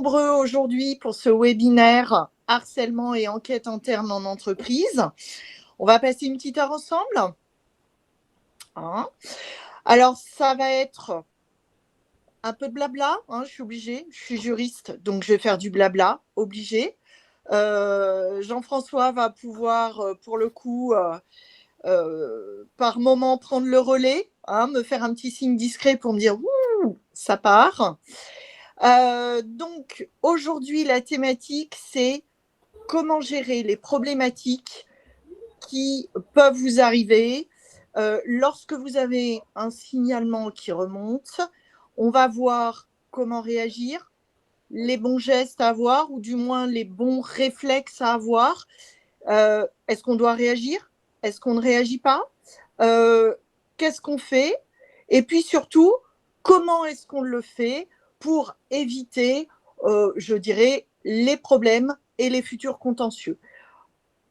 nombreux aujourd'hui pour ce webinaire harcèlement et enquête interne en entreprise. On va passer une petite heure ensemble. Alors, ça va être un peu de blabla, je suis obligée, je suis juriste, donc je vais faire du blabla, obligé. Jean-François va pouvoir, pour le coup, par moment prendre le relais, me faire un petit signe discret pour me dire « Ouh, ça part ». Donc, aujourd'hui, la thématique, c'est comment gérer les problématiques qui peuvent vous arriver lorsque vous avez un signalement qui remonte. On va voir comment réagir, les bons gestes à avoir ou du moins les bons réflexes à avoir. Est-ce qu'on doit réagir? Est-ce qu'on ne réagit pas? Qu'est-ce qu'on fait? Et puis surtout, comment est-ce qu'on le fait pour éviter, je dirais, les problèmes et les futurs contentieux?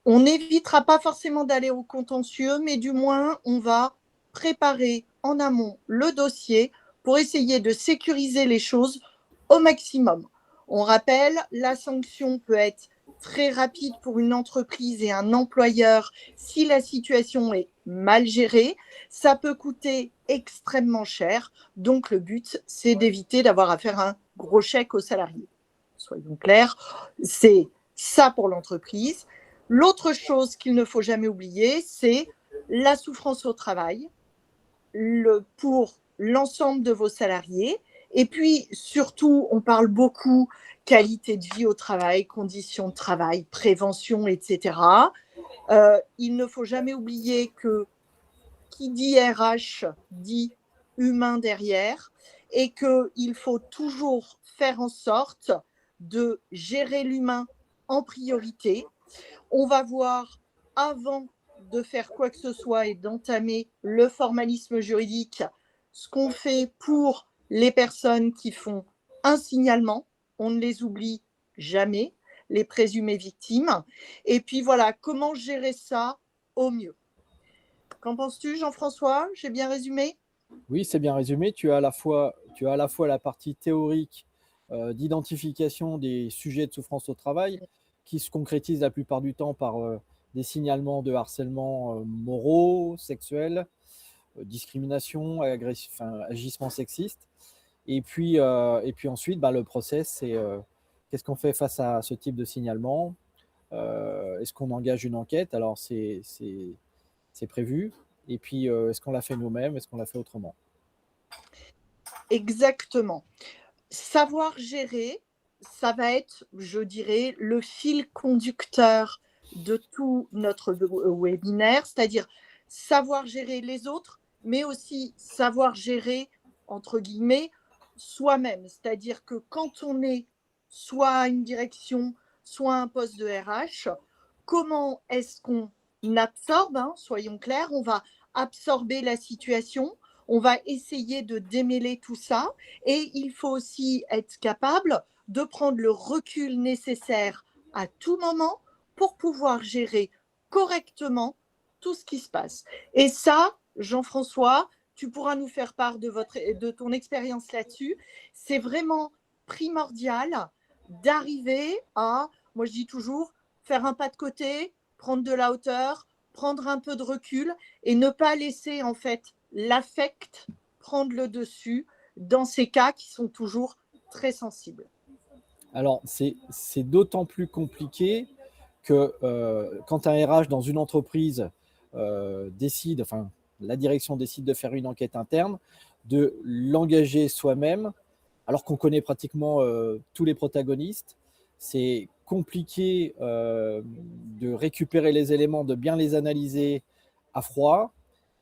On n'évitera pas forcément d'aller au contentieux, mais du moins, on va préparer en amont le dossier pour essayer de sécuriser les choses au maximum. On rappelle, la sanction peut être très rapide pour une entreprise et un employeur si la situation est mal gérée. Ça peut coûter extrêmement cher. Donc, le but, c'est d'éviter d'avoir à faire un gros chèque aux salariés. Soyons clairs, c'est ça pour l'entreprise. L'autre chose qu'il ne faut jamais oublier, c'est la souffrance au travail pour l'ensemble de vos salariés. Et puis, surtout, on parle beaucoup qualité de vie au travail, conditions de travail, prévention, etc. Il ne faut jamais oublier que qui dit RH dit humain derrière et qu'il faut toujours faire en sorte de gérer l'humain en priorité. On va voir, avant de faire quoi que ce soit et d'entamer le formalisme juridique, ce qu'on fait pour les personnes qui font un signalement. On ne les oublie jamais, les présumées victimes. Et puis voilà, comment gérer ça au mieux. Qu'en penses-tu, Jean-François? J'ai bien résumé? Oui, c'est bien résumé. Tu as à la fois la partie théorique d'identification des sujets de souffrance au travail qui se concrétisent la plupart du temps par des signalements de harcèlement moraux, sexuels, discrimination, agissements sexistes. Et puis ensuite, le process, c'est qu'est-ce qu'on fait face à ce type de signalement? Est-ce qu'on engage une enquête? Alors, c'est prévu. Et puis, est-ce qu'on l'a fait nous-mêmes? Est-ce qu'on l'a fait autrement? Exactement. Savoir gérer, ça va être, je dirais, le fil conducteur de tout notre webinaire, c'est-à-dire savoir gérer les autres, mais aussi savoir gérer, entre guillemets, soi-même. C'est-à-dire que quand on est soit à une direction, soit à un poste de RH, comment est-ce qu'on absorbe, soyons clairs, on va absorber la situation, on va essayer de démêler tout ça et il faut aussi être capable de prendre le recul nécessaire à tout moment pour pouvoir gérer correctement tout ce qui se passe. Et ça, Jean-François, tu pourras nous faire part de ton expérience là-dessus. C'est vraiment primordial d'arriver à, moi je dis toujours, faire un pas de côté, prendre de la hauteur, prendre un peu de recul et ne pas laisser en fait l'affect prendre le dessus dans ces cas qui sont toujours très sensibles. Alors, c'est d'autant plus compliqué que quand un RH dans une entreprise la direction décide de faire une enquête interne, de l'engager soi-même, alors qu'on connaît pratiquement tous les protagonistes, c'est compliqué de récupérer les éléments, de bien les analyser à froid,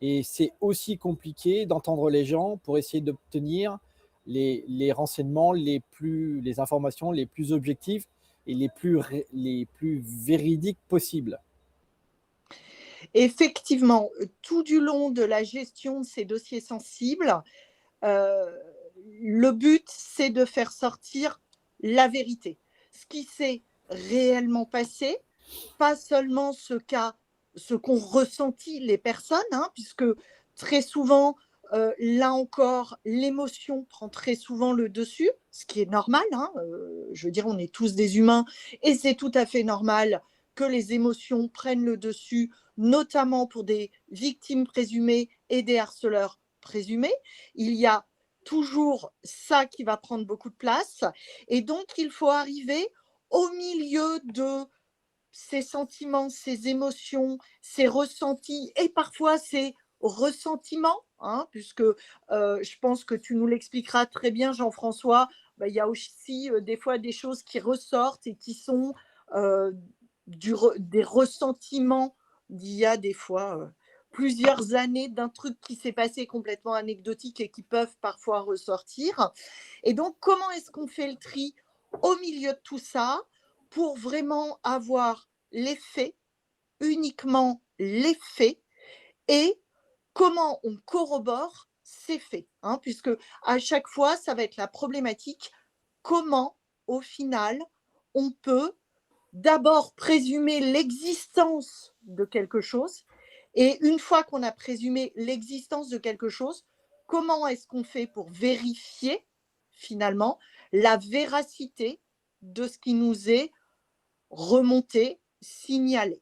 et c'est aussi compliqué d'entendre les gens pour essayer d'obtenir les renseignements, les informations les plus objectives et les plus véridiques possibles. Effectivement, tout du long de la gestion de ces dossiers sensibles, le but, c'est de faire sortir la vérité. Ce qui s'est réellement passé, pas seulement ce qu'ont ressenti les personnes, puisque très souvent, Là encore, l'émotion prend très souvent le dessus, ce qui est normal, hein. Je veux dire, on est tous des humains et c'est tout à fait normal que les émotions prennent le dessus, notamment pour des victimes présumées et des harceleurs présumés. Il y a toujours ça qui va prendre beaucoup de place et donc il faut arriver au milieu de ces sentiments, ces émotions, ces ressentis et parfois ces ressentiments, hein, puisque je pense que tu nous l'expliqueras très bien, Jean-François, bah, il y a aussi des fois des choses qui ressortent et qui sont euh, des ressentiments d'il y a des fois plusieurs années d'un truc qui s'est passé complètement anecdotique et qui peuvent parfois ressortir. Et donc, comment est-ce qu'on fait le tri au milieu de tout ça pour vraiment avoir les faits, uniquement les faits, et comment on corrobore ces faits, hein, puisque à chaque fois, ça va être la problématique, comment, au final, on peut d'abord présumer l'existence de quelque chose, et une fois qu'on a présumé l'existence de quelque chose, comment est-ce qu'on fait pour vérifier, finalement, la véracité de ce qui nous est remonter, signaler.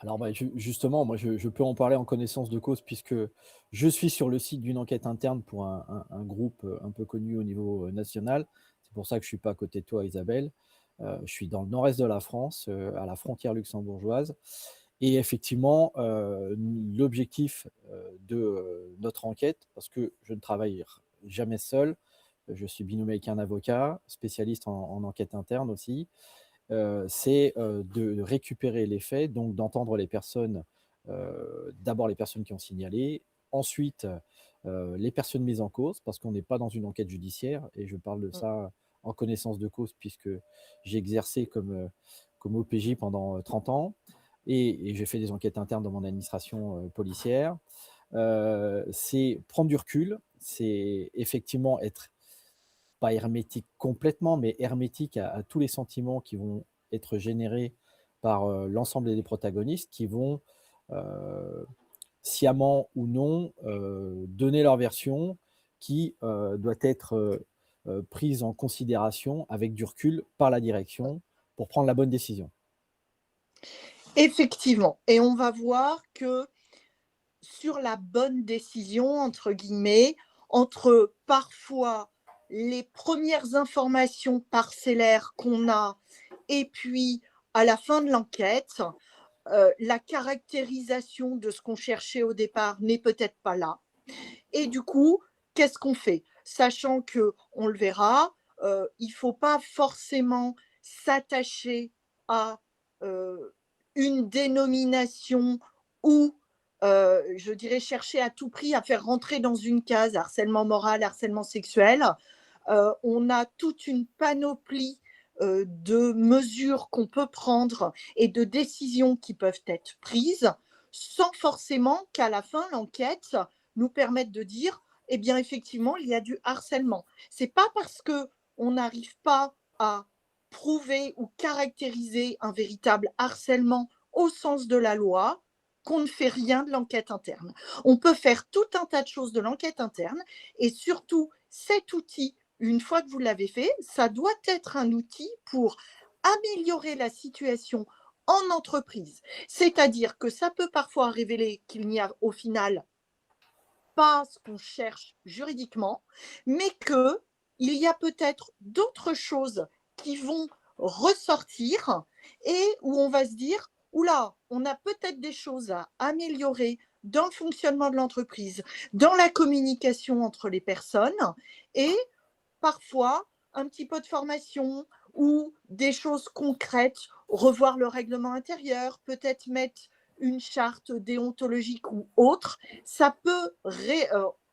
Alors bah, justement, moi je peux en parler en connaissance de cause puisque je suis sur le site d'une enquête interne pour un groupe un peu connu au niveau national. C'est pour ça que je ne suis pas à côté de toi, Isabelle. Je suis dans le nord-est de la France, à la frontière luxembourgeoise. Et effectivement, l'objectif de notre enquête, parce que je ne travaille jamais seul, je suis binômé avec un avocat, spécialiste en enquête interne aussi, c'est de récupérer les faits, donc d'entendre les personnes, d'abord les personnes qui ont signalé, ensuite les personnes mises en cause, parce qu'on n'est pas dans une enquête judiciaire, et je parle de ça en connaissance de cause, puisque j'ai exercé comme OPJ pendant 30 ans, et j'ai fait des enquêtes internes dans mon administration policière. C'est prendre du recul, c'est effectivement être pas hermétique complètement, mais hermétique à tous les sentiments qui vont être générés par l'ensemble des protagonistes, qui vont sciemment ou non donner leur version, qui doit être prise en considération avec du recul par la direction pour prendre la bonne décision. Effectivement. Et on va voir que sur la bonne décision, entre guillemets, entre parfois les premières informations parcellaires qu'on a et puis à la fin de l'enquête, la caractérisation de ce qu'on cherchait au départ n'est peut-être pas là. Et du coup, qu'est-ce qu'on fait? Sachant que, on le verra, il ne faut pas forcément s'attacher à une dénomination ou, je dirais, chercher à tout prix à faire rentrer dans une case harcèlement moral, harcèlement sexuel. On a toute une panoplie de mesures qu'on peut prendre et de décisions qui peuvent être prises sans forcément qu'à la fin, l'enquête nous permette de dire, eh bien, effectivement, il y a du harcèlement. Ce n'est pas parce qu'on n'arrive pas à prouver ou caractériser un véritable harcèlement au sens de la loi qu'on ne fait rien de l'enquête interne. On peut faire tout un tas de choses de l'enquête interne et surtout, cet outil, une fois que vous l'avez fait, ça doit être un outil pour améliorer la situation en entreprise. C'est-à-dire que ça peut parfois révéler qu'il n'y a au final pas ce qu'on cherche juridiquement, mais qu'il y a peut-être d'autres choses qui vont ressortir et où on va se dire, oula, on a peut-être des choses à améliorer dans le fonctionnement de l'entreprise, dans la communication entre les personnes et parfois un petit peu de formation ou des choses concrètes, revoir le règlement intérieur, peut-être mettre une charte déontologique ou autre, ça peut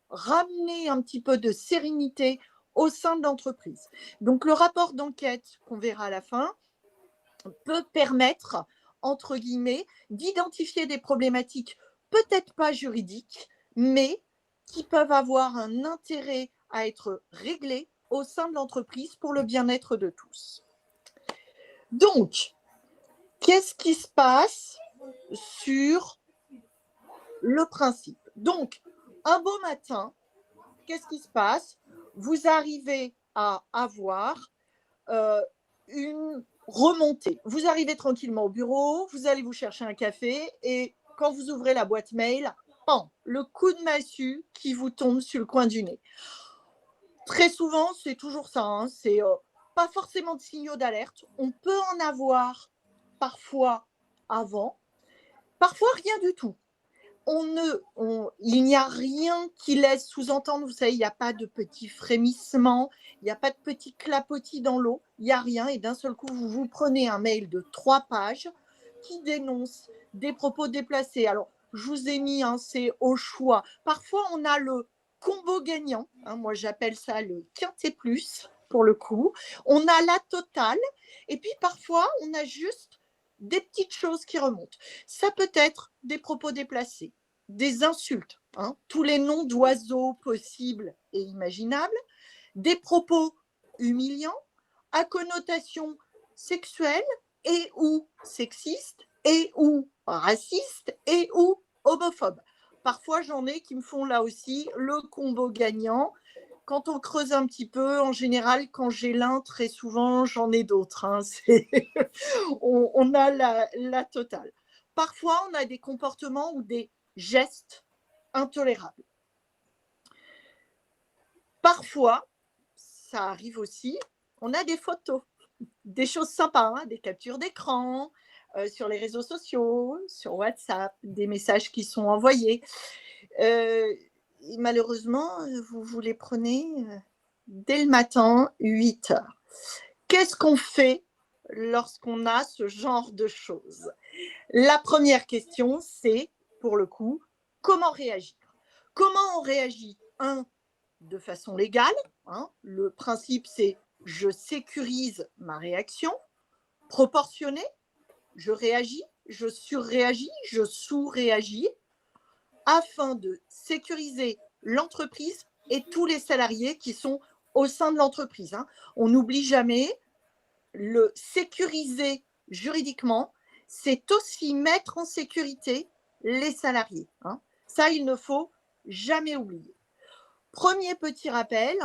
ramener un petit peu de sérénité au sein de l'entreprise. Donc le rapport d'enquête qu'on verra à la fin peut permettre, entre guillemets, d'identifier des problématiques peut-être pas juridiques, mais qui peuvent avoir un intérêt à être réglées au sein de l'entreprise pour le bien-être de tous. Donc, qu'est-ce qui se passe sur le principe? Donc, Un beau matin, qu'est-ce qui se passe? Vous arrivez à avoir une remontée. Vous arrivez tranquillement au bureau, vous allez vous chercher un café et quand vous ouvrez la boîte mail, pan, le coup de massue qui vous tombe sur le coin du nez. Très souvent, c'est toujours ça, hein, c'est pas forcément de signaux d'alerte. On peut en avoir parfois avant, parfois rien du tout. Il n'y a rien qui laisse sous-entendre, vous savez, il n'y a pas de petits frémissements, il n'y a pas de petits clapotis dans l'eau, il n'y a rien. Et d'un seul coup, vous prenez un mail de 3 pages qui dénonce des propos déplacés. Alors, je vous ai mis, hein, c'est au choix. Parfois, on a le combo gagnant, hein, moi j'appelle ça le quintet plus, pour le coup. On a la totale, et puis parfois, on a juste des petites choses qui remontent. Ça peut être des propos déplacés, des insultes, hein, tous les noms d'oiseaux possibles et imaginables, des propos humiliants, à connotation sexuelle et ou sexiste et ou raciste et ou homophobe. Parfois, j'en ai qui me font là aussi le combo gagnant. Quand on creuse un petit peu, en général, quand j'ai l'un, très souvent, j'en ai d'autres, hein. On a la totale. Parfois, on a des comportements ou des gestes intolérables. Parfois, ça arrive aussi, on a des photos, des choses sympas, hein, des captures d'écran, sur les réseaux sociaux, sur WhatsApp, des messages qui sont envoyés. Malheureusement, vous les prenez dès le matin, 8 heures. Qu'est-ce qu'on fait lorsqu'on a ce genre de choses? La première question, c'est, pour le coup, comment réagir? Comment on réagit? De façon légale, hein, le principe, c'est je sécurise ma réaction, proportionnée, je réagis, je surréagis, je sous-réagis, afin de sécuriser l'entreprise et tous les salariés qui sont au sein de l'entreprise, hein. On n'oublie jamais, le sécuriser juridiquement, c'est aussi mettre en sécurité les salariés, hein. Ça, il ne faut jamais oublier. Premier petit rappel,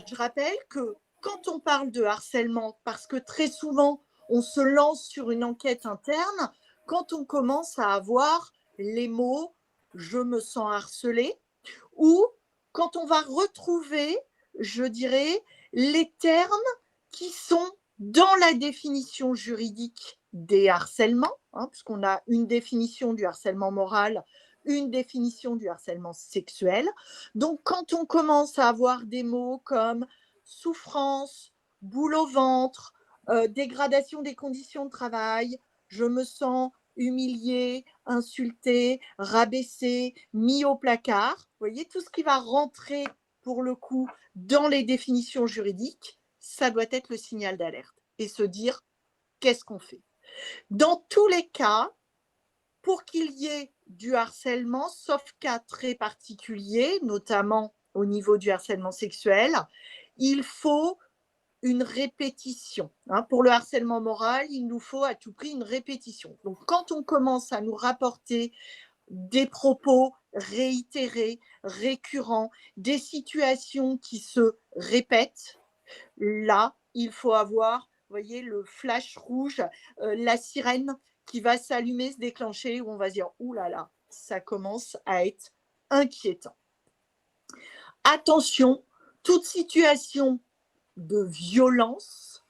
je rappelle que quand on parle de harcèlement, parce que très souvent, on se lance sur une enquête interne, quand on commence à avoir les mots « je me sens harcelé » ou quand on va retrouver, je dirais, les termes qui sont dans la définition juridique des harcèlements, hein, puisqu'on a une définition du harcèlement moral, une définition du harcèlement sexuel. Donc, quand on commence à avoir des mots comme souffrance, boule au ventre, dégradation des conditions de travail, je me sens humilié, insulté, rabaissé, mis au placard, vous voyez, tout ce qui va rentrer pour le coup dans les définitions juridiques, ça doit être le signal d'alerte et se dire qu'est-ce qu'on fait. Dans tous les cas, pour qu'il y ait du harcèlement, sauf cas très particuliers, notamment au niveau du harcèlement sexuel, il faut une répétition, hein. Pour le harcèlement moral, il nous faut à tout prix une répétition. Donc, quand on commence à nous rapporter des propos réitérés, récurrents, des situations qui se répètent, là, il faut avoir, vous voyez, le flash rouge, la sirène qui va s'allumer, se déclencher, où on va se dire, ouh là là, ça commence à être inquiétant. Attention, toute situation de violence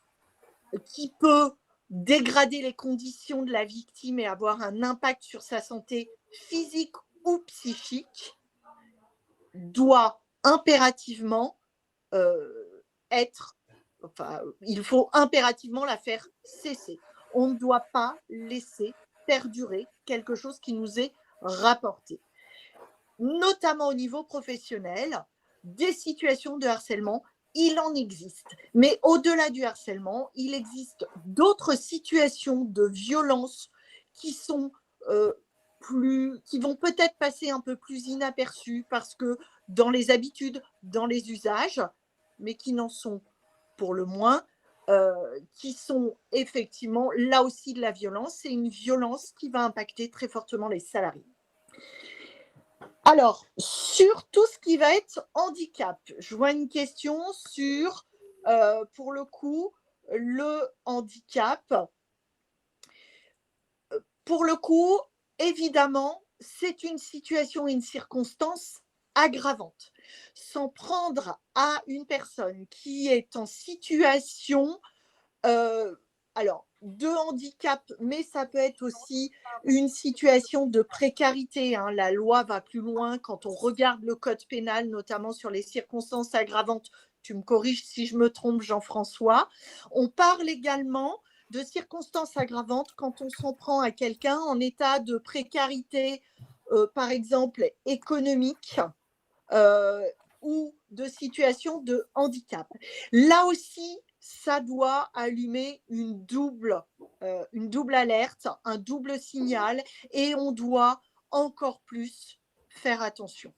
qui peut dégrader les conditions de la victime et avoir un impact sur sa santé physique ou psychique doit impérativement être, enfin, il faut impérativement la faire cesser. On ne doit pas laisser perdurer quelque chose qui nous est rapporté. Notamment au niveau professionnel, des situations de harcèlement, il en existe. Mais au-delà du harcèlement, il existe d'autres situations de violence qui sont qui vont peut-être passer un peu plus inaperçues parce que dans les habitudes, dans les usages, mais qui n'en sont pour le moins, qui sont effectivement là aussi de la violence. C'est une violence qui va impacter très fortement les salariés. Alors, sur tout ce qui va être handicap, je vois une question sur, pour le coup, le handicap. Pour le coup, évidemment, c'est une situation et une circonstance aggravante. S'en prendre à une personne qui est en situation, alors, de handicap, mais ça peut être aussi une situation de précarité, hein. La loi va plus loin quand on regarde le code pénal, notamment sur les circonstances aggravantes. Tu me corriges si je me trompe, Jean-François. On parle également de circonstances aggravantes quand on s'en prend à quelqu'un en état de précarité, par exemple économique, euh, ou de situation de handicap. Là aussi, ça doit allumer une double alerte, un double signal, et on doit encore plus faire attention.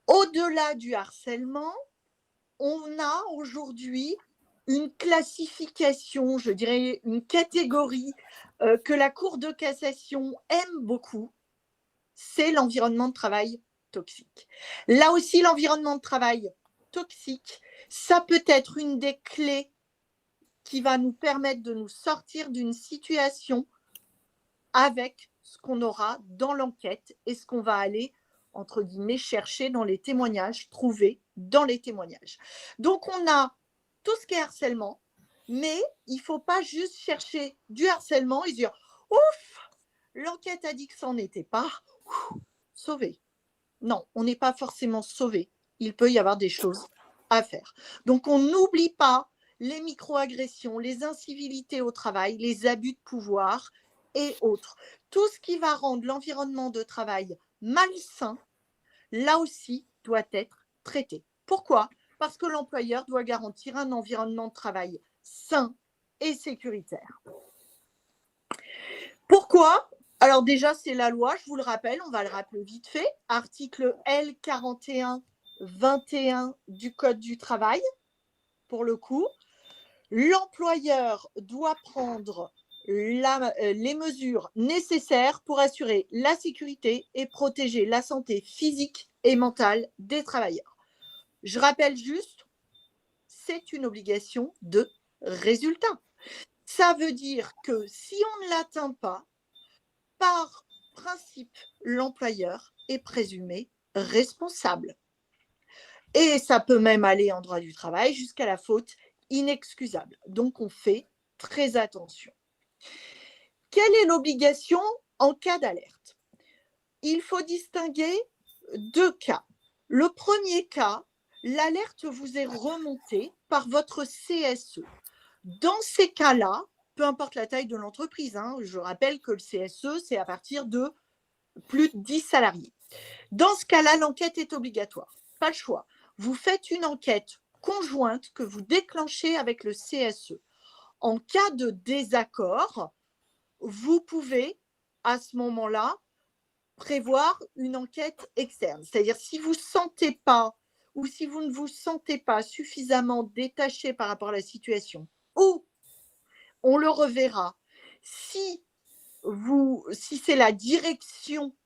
Au-delà du harcèlement, on a aujourd'hui une classification, je dirais une catégorie que la Cour de cassation aime beaucoup, c'est l'environnement de travail toxique. Là aussi, l'environnement de travail toxique, ça peut être une des clés qui va nous permettre de nous sortir d'une situation avec ce qu'on aura dans l'enquête et ce qu'on va aller, entre guillemets, chercher dans les témoignages, trouver dans les témoignages. Donc, on a tout ce qui est harcèlement, mais il ne faut pas juste chercher du harcèlement et se dire « Ouf, l'enquête a dit que ça n'en était pas, sauvé ». Non, on n'est pas forcément sauvé. Il peut y avoir des choses à faire. Donc, on n'oublie pas les micro-agressions, les incivilités au travail, les abus de pouvoir et autres. Tout ce qui va rendre l'environnement de travail malsain, là aussi, doit être traité. Pourquoi ? Parce que l'employeur doit garantir un environnement de travail sain et sécuritaire. Pourquoi ? Alors déjà, c'est la loi, je vous le rappelle, on va le rappeler vite fait, article L41-21 du Code du travail, pour le coup. L'employeur doit prendre les mesures nécessaires pour assurer la sécurité et protéger la santé physique et mentale des travailleurs. Je rappelle juste, c'est une obligation de résultat. Ça veut dire que si on ne l'atteint pas, par principe, l'employeur est présumé responsable. Et ça peut même aller en droit du travail jusqu'à la faute inexcusable. Donc, on fait très attention. Quelle est l'obligation en cas d'alerte ? Il faut distinguer deux cas. Le premier cas, l'alerte vous est remontée par votre CSE. Dans ces cas-là, peu importe la taille de l'entreprise, hein, je rappelle que le CSE, c'est à partir de plus de 10 salariés. Dans ce cas-là, l'enquête est obligatoire. Pas le choix. Vous faites une enquête conjointe que vous déclenchez avec le CSE. En cas de désaccord, vous pouvez, à ce moment-là, prévoir une enquête externe. C'est-à-dire, si vous ne sentez pas ou si vous ne vous sentez pas suffisamment détaché par rapport à la situation, ou on le reverra, si c'est la direction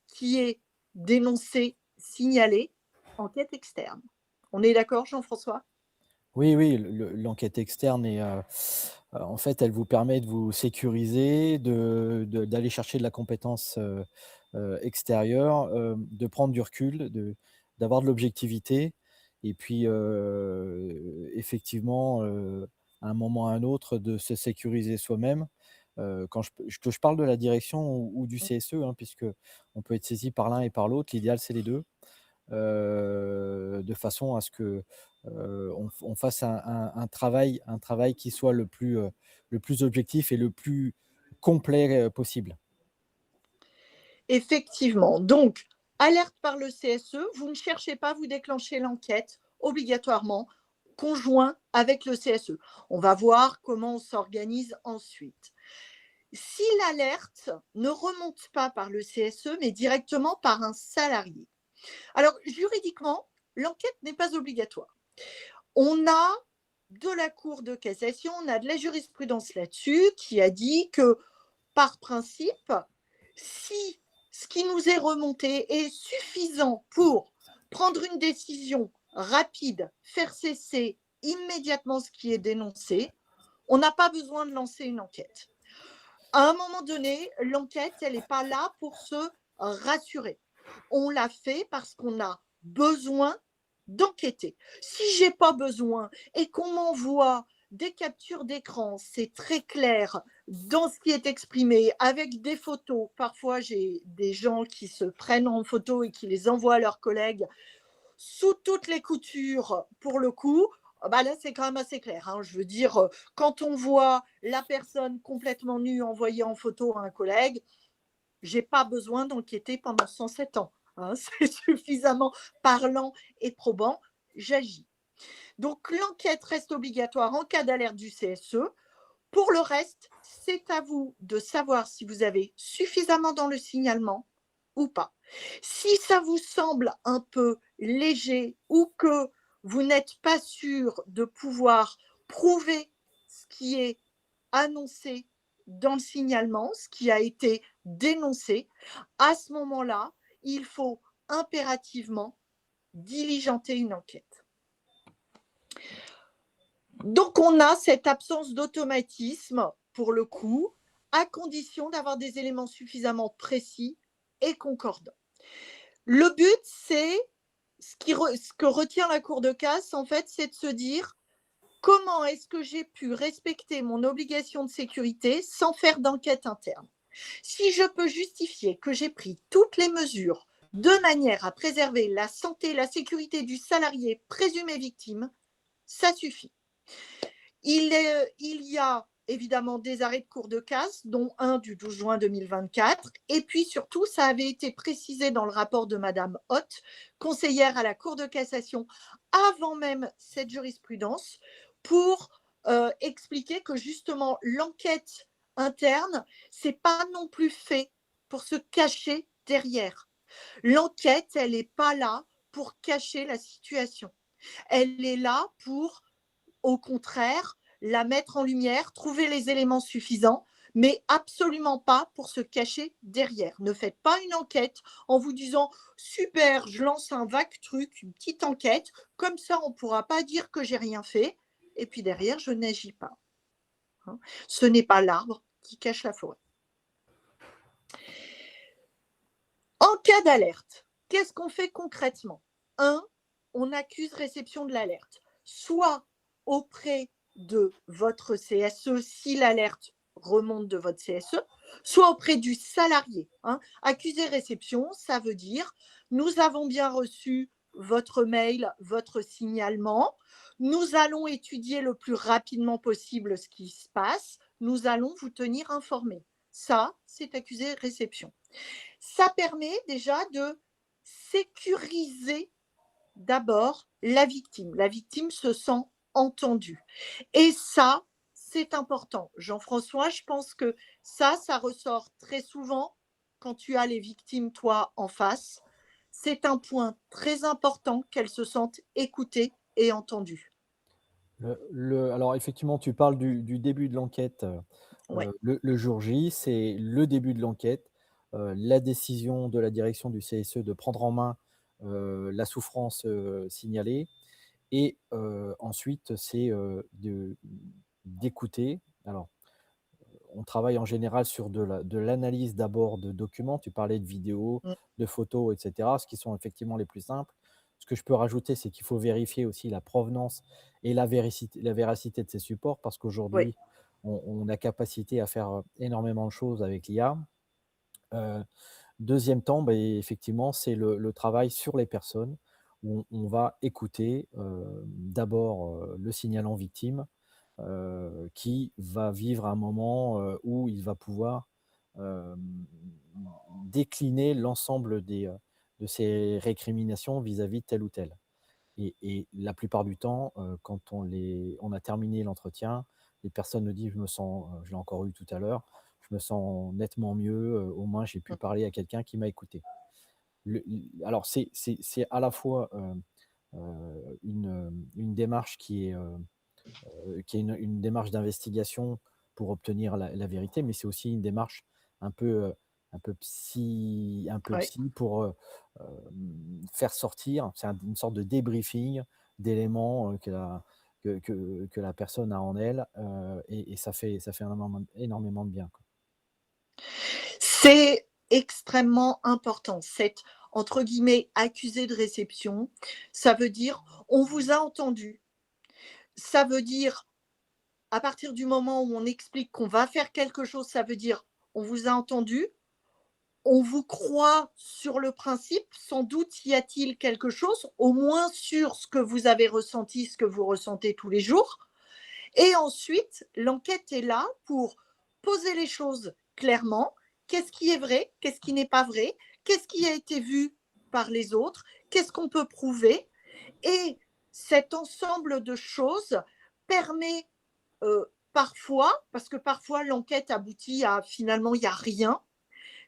qui est dénoncée, signalée, enquête externe. On est d'accord, Jean-François ? Oui, oui, l'enquête externe est, en fait, elle vous permet de vous sécuriser, d'aller chercher de la compétence extérieure, de prendre du recul, d'avoir de l'objectivité, et puis effectivement, à un moment ou à un autre, de se sécuriser soi-même. Quand je parle de la direction ou du CSE, hein, puisque on peut être saisi par l'un et par l'autre, l'idéal c'est les deux, de façon à ce que on fasse un travail qui soit le plus objectif et le plus complet possible. Effectivement. Donc, alerte par le CSE, vous ne cherchez pas, vous déclenchez l'enquête obligatoirement, conjoint avec le CSE. On va voir comment on s'organise ensuite. Si l'alerte ne remonte pas par le CSE, mais directement par un salarié. Alors, juridiquement, l'enquête n'est pas obligatoire. On a de la Cour de cassation, on a de la jurisprudence là-dessus qui a dit que, par principe, si ce qui nous est remonté est suffisant pour prendre une décision rapide, faire cesser immédiatement ce qui est dénoncé, on n'a pas besoin de lancer une enquête. À un moment donné, l'enquête, elle n'est pas là pour se rassurer. On l'a fait parce qu'on a besoin d'enquêter. Si j'ai pas besoin et qu'on m'envoie des captures d'écran, c'est très clair dans ce qui est exprimé, avec des photos. Parfois, j'ai des gens qui se prennent en photo et qui les envoient à leurs collègues sous toutes les coutures, pour le coup. Bah là, c'est quand même assez clair, hein. Je veux dire, quand on voit la personne complètement nue envoyée en photo à un collègue, j'ai pas besoin d'enquêter pendant 107 ans, hein. C'est suffisamment parlant et probant, j'agis. Donc l'enquête reste obligatoire en cas d'alerte du CSE. Pour le reste, c'est à vous de savoir si vous avez suffisamment dans le signalement ou pas. Si ça vous semble un peu léger ou que vous n'êtes pas sûr de pouvoir prouver ce qui est annoncé dans le signalement, ce qui a été dénoncé, à ce moment-là, il faut impérativement diligenter une enquête. Donc, on a cette absence d'automatisme, pour le coup, à condition d'avoir des éléments suffisamment précis et concordants. Le but, c'est ce que retient la Cour de casse, en fait, c'est de se dire comment est-ce que j'ai pu respecter mon obligation de sécurité sans faire d'enquête interne. Si je peux justifier que j'ai pris toutes les mesures de manière à préserver la santé et la sécurité du salarié présumé victime, ça suffit. Il y a évidemment des arrêts de cour de casse, dont un du 12 juin 2024. Et puis surtout, ça avait été précisé dans le rapport de Madame Hoth, conseillère à la Cour de cassation, avant même cette jurisprudence, pour expliquer que justement l'enquête interne, c'est pas non plus fait pour se cacher derrière. L'enquête, elle n'est pas là pour cacher la situation. Elle est là pour, au contraire, la mettre en lumière, trouver les éléments suffisants, mais absolument pas pour se cacher derrière. Ne faites pas une enquête en vous disant super, je lance un vague truc, une petite enquête, comme ça on ne pourra pas dire que j'ai rien fait, et puis derrière je n'agis pas. Hein. Ce n'est pas l'arbre qui cache la forêt. En cas d'alerte, qu'est-ce qu'on fait concrètement? 1. On accuse réception de l'alerte, soit auprès de votre CSE si l'alerte remonte de votre CSE, soit auprès du salarié. Hein. Accuser réception, ça veut dire nous avons bien reçu votre mail, votre signalement, nous allons étudier le plus rapidement possible ce qui se passe, nous allons vous tenir informé. Ça, c'est accuser réception. Ça permet déjà de sécuriser d'abord la victime. La victime se sent entendue. Et ça, c'est important. Jean-François, je pense que ça ressort très souvent quand tu as les victimes, toi, en face. C'est un point très important qu'elles se sentent écoutées et entendues. Alors effectivement, tu parles du début de l'enquête, Ouais. le jour J, c'est le début de l'enquête, la décision de la direction du CSE de prendre en main, la souffrance, signalée et ensuite c'est, d'écouter. Alors, on travaille en général sur de l'analyse d'abord de documents. Tu parlais de vidéos, Mm. de photos et cetera, ce qui sont effectivement les plus simples. Ce que je peux rajouter, c'est qu'il faut vérifier aussi la provenance et la véracité de ces supports parce Oui. qu'aujourd'hui, on a capacité à faire, énormément de choses avec l'IA. Heu, 2e temps, beh, effectivement, c'est le travail sur les personnes où on va écouter, d'abord, le signalant victime, qui va vivre un moment, où il va pouvoir, hem, décliner l'ensemble de ses récriminations vis-à-vis de tel ou tel. Et la plupart du temps, quand on a terminé l'entretien, les personnes me disent: «Je me sens», je l'ai encore eu tout à l'heure, «je me sens nettement mieux, au moins j'ai pu Mm. parler à quelqu'un qui m'a écouté». Alors c'est à la fois, une démarche qui est une démarche d'investigation pour obtenir la vérité, mais c'est aussi une démarche un peu, un peu Ouais. psy pour faire sortir, c'est une sorte de débriefing d'éléments que la personne a en elle, et ça fait énormément de bien, quoi. C'est extrêmement important, cette, entre guillemets, «accusé de réception». Ça veut dire: «On vous a entendu». Ça veut dire, à partir du moment où on explique qu'on va faire quelque chose, ça veut dire: «On vous a entendu, on vous croit sur le principe, sans doute y a-t-il quelque chose, au moins sur ce que vous avez ressenti, ce que vous ressentez tous les jours». Et ensuite, l'enquête est là pour poser les choses clairement. Qu'est-ce qui est vrai? Qu'est-ce qui n'est pas vrai? Qu'est-ce qui a été vu par les autres? Qu'est-ce qu'on peut prouver? Et cet ensemble de choses permet parfois, parce que parfois l'enquête aboutit à finalement il n'y a rien,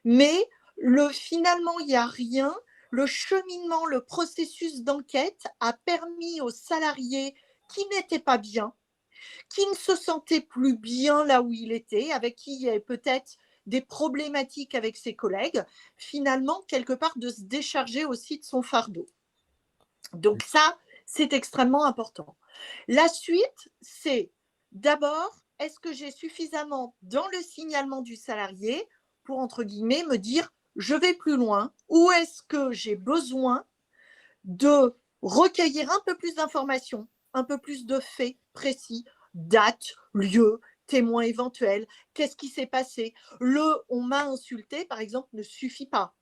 mais le finalement il n'y a rien, le cheminement, le processus d'enquête a permis aux salariés qui n'étaient pas bien, qui ne se sentait plus bien là où il était, avec qui il y avait peut-être des problématiques avec ses collègues, finalement, quelque part, de se décharger aussi de son fardeau. Donc ça, c'est extrêmement important. La suite, c'est d'abord, est-ce que j'ai suffisamment dans le signalement du salarié pour, entre guillemets, me dire, je vais plus loin, ou est-ce que j'ai besoin de recueillir un peu plus d'informations, un peu plus de faits précis, date, lieu, témoins éventuels, qu'est-ce qui s'est passé. Le on m'a insulté, par exemple, ne suffit pas.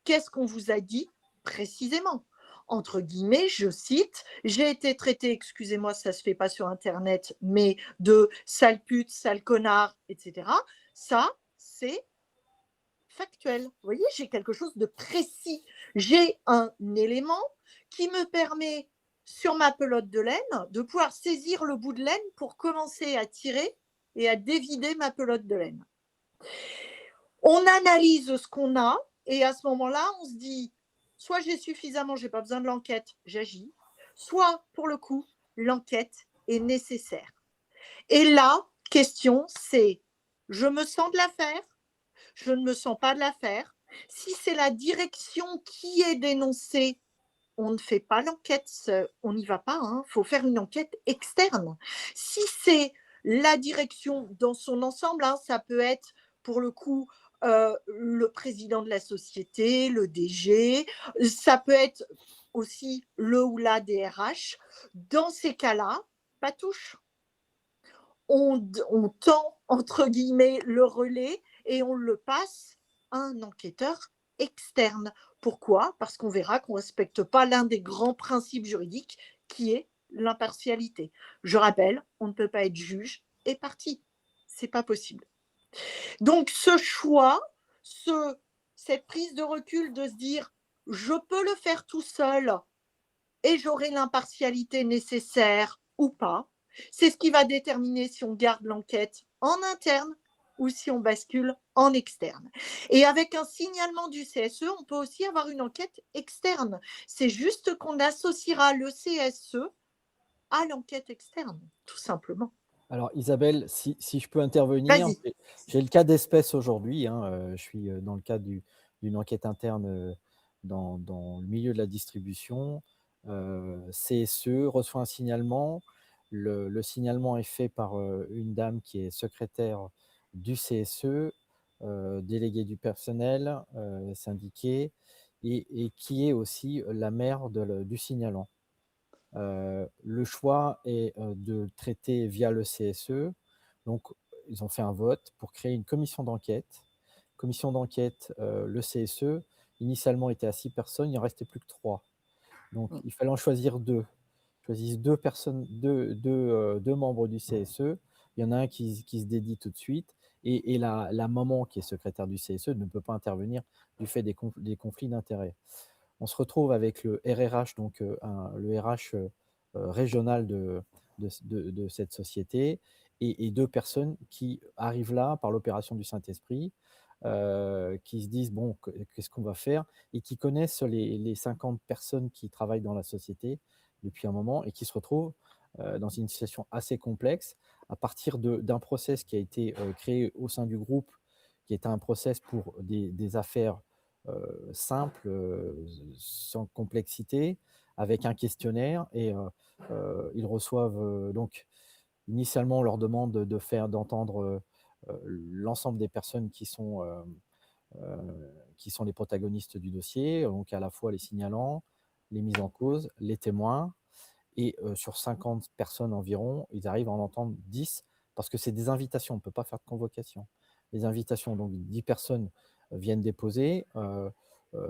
Qu'est-ce qu'on vous a dit précisément? Entre guillemets, je cite, j'ai été traité, excusez-moi, ça se fait pas sur Internet, mais de sale pute, sale connard, etc. Ça, c'est factuel. Vous voyez, j'ai quelque chose de précis. J'ai un élément qui me permet, sur ma pelote de laine, de pouvoir saisir le bout de laine pour commencer à tirer et à dévider ma pelote de laine. On analyse ce qu'on a et à ce moment-là, on se dit, soit j'ai suffisamment, j'ai pas besoin de l'enquête, j'agis, soit pour le coup, l'enquête est nécessaire. Et là, question, c'est, je me sens de la faire, je ne me sens pas de la faire. Si c'est la direction qui est dénoncée, on ne fait pas l'enquête, on n'y va pas, il faut faire une enquête externe. Si c'est la direction dans son ensemble, ça peut être pour le coup le président de la société, le DG, ça peut être aussi le ou la DRH. Dans ces cas-là, pas touche. On tend, entre guillemets, le relais et on le passe à un enquêteur externe. Pourquoi? Parce qu'on verra qu'on ne respecte pas l'un des grands principes juridiques qui est l'impartialité. Je rappelle, on ne peut pas être juge et partie. C'est pas possible. Donc ce choix, cette prise de recul de se dire je peux le faire tout seul et j'aurai l'impartialité nécessaire ou pas. C'est ce qui va déterminer si on garde l'enquête en interne ou si on bascule en externe. Et avec un signalement du CSE, on peut aussi avoir une enquête externe. C'est juste qu'on associera le CSE à l'enquête externe, tout simplement. Alors Isabelle, si je peux intervenir, Vas-y. j'ai le cas d'espèce aujourd'hui, hein, je suis, dans le cadre d'une enquête interne, dans le milieu de la distribution. CSE reçoit un signalement. Le signalement est fait par, une dame qui est secrétaire du CSE, déléguée du personnel, syndiquée, et qui est aussi la mère du signalant. Le choix est, de traiter via le CSE. Donc, ils ont fait un vote pour créer une commission d'enquête. Commission d'enquête, le CSE, initialement était à 6 personnes, il en restait plus que 3. Donc il fallait en choisir 2. Choisissent 2 personnes, 2 membres du CSE. Il y en a un qui se dédie tout de suite, et la maman qui est secrétaire du CSE ne peut pas intervenir du fait des conflits d'intérêts. On se retrouve avec le RRH, donc le RH régional de cette société, et 2 personnes qui arrivent là par l'opération du Saint-Esprit, qui se disent: «Bon, qu'est-ce qu'on va faire?» et qui connaissent les 50 personnes qui travaillent dans la société depuis un moment, et qui se retrouvent dans une situation assez complexe à partir d'un process qui a été créé au sein du groupe, qui était un process pour des affaires simples, sans complexité, avec un questionnaire. Et ils reçoivent donc initialement, on leur demande d'entendre l'ensemble des personnes qui sont les protagonistes du dossier, donc à la fois les signalants, les mises en cause, les témoins. Et sur 50 personnes environ, ils arrivent à en entendre 10 parce que c'est des invitations, on ne peut pas faire de convocation. Les invitations, donc 10 personnes viennent déposer.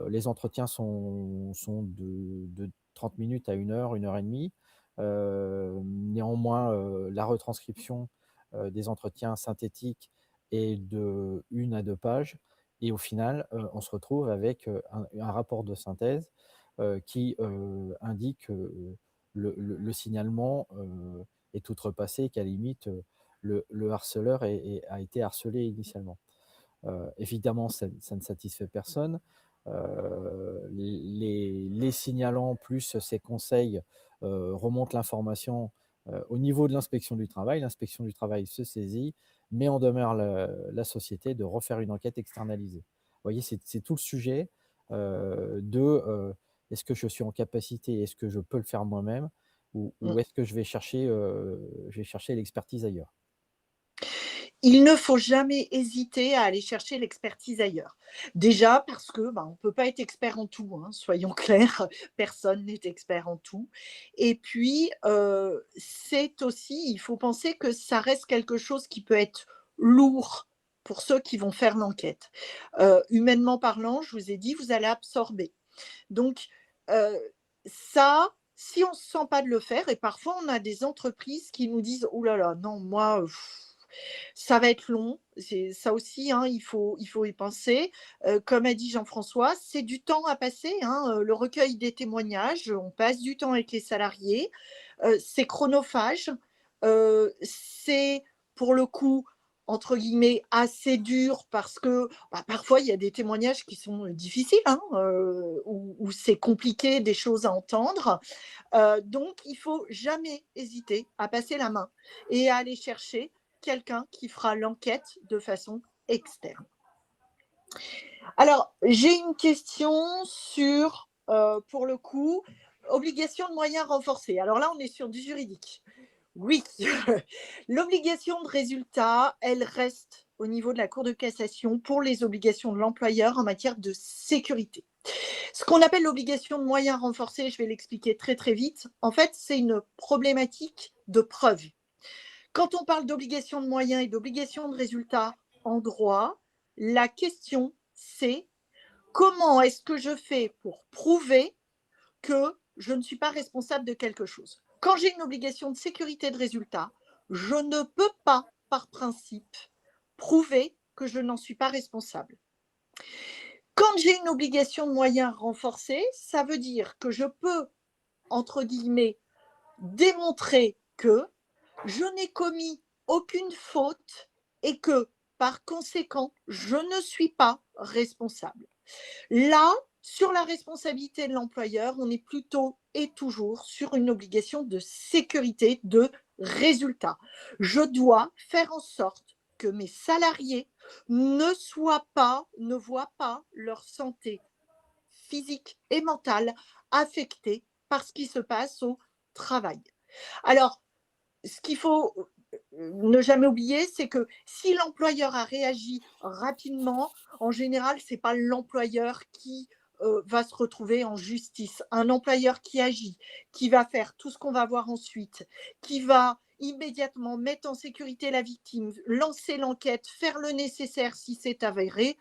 Les entretiens sont de 30 minutes à 1 heure et demie. Néanmoins, la retranscription des entretiens synthétiques est de 1 à 2 pages. Et au final, on se retrouve avec un rapport de synthèse qui indique le signalement est outrepassé, qu'à la limite, le harceleur a été harcelé initialement. Évidemment, ça ne satisfait personne. Les signalants plus ces conseils remontent l'information au niveau de l'inspection du travail. L'inspection du travail se saisit, met en demeure la société de refaire une enquête externalisée. Vous voyez, c'est tout le sujet de est-ce que je suis en capacité, est-ce que je peux le faire moi-même, ou est-ce que je vais chercher l'expertise ailleurs. Il ne faut jamais hésiter à aller chercher l'expertise ailleurs. Déjà parce que on ne peut pas être expert en tout, hein, soyons clairs, personne n'est expert en tout. Et puis, c'est aussi, il faut penser que ça reste quelque chose qui peut être lourd pour ceux qui vont faire l'enquête. Humainement parlant, je vous ai dit, vous allez absorber. Donc, ça, si on ne se sent pas de le faire, et parfois on a des entreprises qui nous disent: «Oh là là, non, moi, ça va être long». C'est ça aussi, hein, il faut y penser. Comme a dit Jean-François, c'est du temps à passer, hein, le recueil des témoignages, on passe du temps avec les salariés, c'est chronophage, c'est pour le coup, entre guillemets, «assez dur» parce que, parfois il y a des témoignages qui sont difficiles, hein, où c'est compliqué, des choses à entendre. Donc il faut jamais hésiter à passer la main et à aller chercher quelqu'un qui fera l'enquête de façon externe. Alors, j'ai une question sur, pour le coup, obligation de moyens renforcés. Alors là, on est sur du juridique. Oui, l'obligation de résultat, elle reste au niveau de la Cour de cassation pour les obligations de l'employeur en matière de sécurité. Ce qu'on appelle l'obligation de moyens renforcés, je vais l'expliquer très très vite. En fait, c'est une problématique de preuve. Quand on parle d'obligation de moyens et d'obligation de résultat en droit, la question c'est comment est-ce que je fais pour prouver que je ne suis pas responsable de quelque chose. Quand j'ai une obligation de sécurité de résultat, je ne peux pas, par principe, prouver que je n'en suis pas responsable. Quand j'ai une obligation de moyens renforcée, ça veut dire que je peux, entre guillemets, démontrer que je n'ai commis aucune faute et que, par conséquent, je ne suis pas responsable. Là, sur la responsabilité de l'employeur, on est plutôt et toujours sur une obligation de sécurité de résultat. Je dois faire en sorte que mes salariés ne voient pas leur santé physique et mentale affectée par ce qui se passe au travail. Alors, ce qu'il faut ne jamais oublier, c'est que si l'employeur a réagi rapidement, en général, ce n'est pas l'employeur qui va se retrouver en justice. Un employeur qui agit, qui va faire tout ce qu'on va voir ensuite, qui va immédiatement mettre en sécurité la victime, lancer l'enquête, faire le nécessaire si c'est avéré,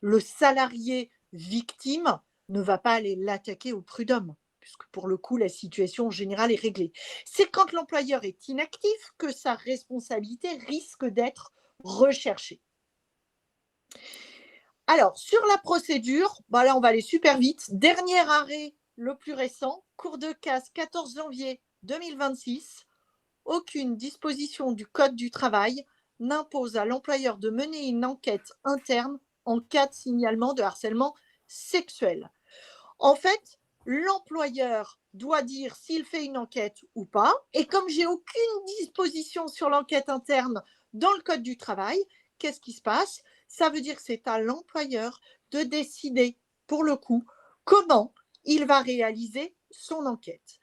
le salarié victime ne va pas aller l'attaquer au prud'homme, puisque pour le coup, la situation en général est réglée. C'est quand l'employeur est inactif que sa responsabilité risque d'être recherchée. Alors, sur la procédure, là, on va aller super vite. Dernier arrêt, le plus récent, Cour de casse, 14 janvier 2026. Aucune disposition du Code du travail n'impose à l'employeur de mener une enquête interne en cas de signalement de harcèlement sexuel. En fait, l'employeur doit dire s'il fait une enquête ou pas. Et comme j'ai aucune disposition sur l'enquête interne dans le Code du travail, qu'est-ce qui se passe? Ça veut dire que c'est à l'employeur de décider, pour le coup, comment il va réaliser son enquête.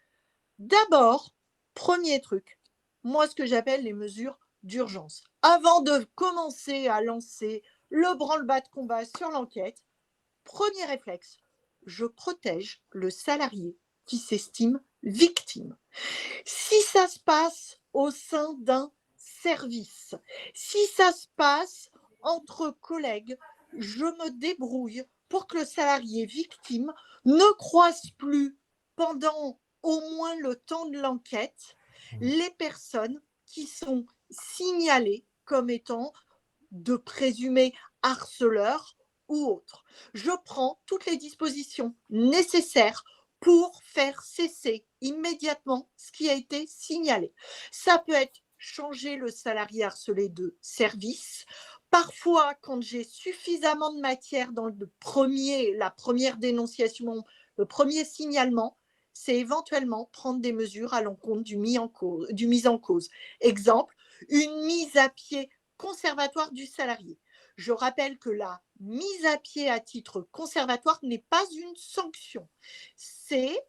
D'abord, premier truc, moi ce que j'appelle les mesures d'urgence. Avant de commencer à lancer le branle-bas de combat sur l'enquête, premier réflexe, je protège le salarié qui s'estime victime. Si ça se passe au sein d'un service, si ça se passe entre collègues, je me débrouille pour que le salarié victime ne croise plus pendant au moins le temps de l'enquête Mmh. les personnes qui sont signalées comme étant de présumés harceleurs ou autres. Je prends toutes les dispositions nécessaires pour faire cesser immédiatement ce qui a été signalé. Ça peut être changer le salarié harcelé de service. Parfois, quand j'ai suffisamment de matière dans la première dénonciation, le premier signalement, c'est éventuellement prendre des mesures à l'encontre du mis en cause. Exemple, une mise à pied conservatoire du salarié. Je rappelle que la mise à pied à titre conservatoire n'est pas une sanction. C'est,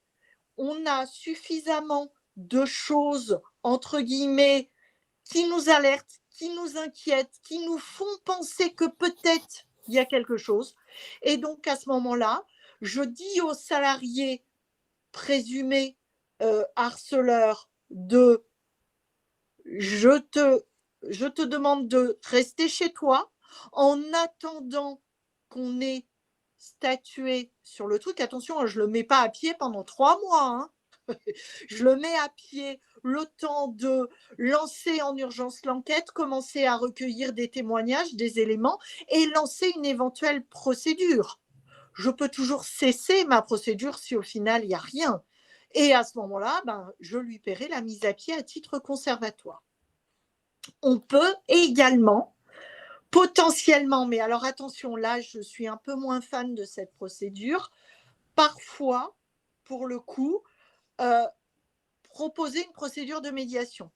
on a suffisamment de choses, entre guillemets, qui nous alertent, qui nous inquiètent, qui nous font penser que peut-être il y a quelque chose. Et donc, à ce moment-là, je dis aux salariés présumés harceleurs de je te demande de rester chez toi en attendant qu'on ait statué sur le truc. Attention, je ne le mets pas à pied pendant 3 mois. Hein. Je le mets à pied le temps de lancer en urgence l'enquête, commencer à recueillir des témoignages, des éléments et lancer une éventuelle procédure. Je peux toujours cesser ma procédure si au final il n'y a rien. Et à ce moment-là, je lui paierai la mise à pied à titre conservatoire. On peut également, potentiellement, mais alors attention, là, je suis un peu moins fan de cette procédure, parfois, pour le coup, euh, proposer une procédure de médiation.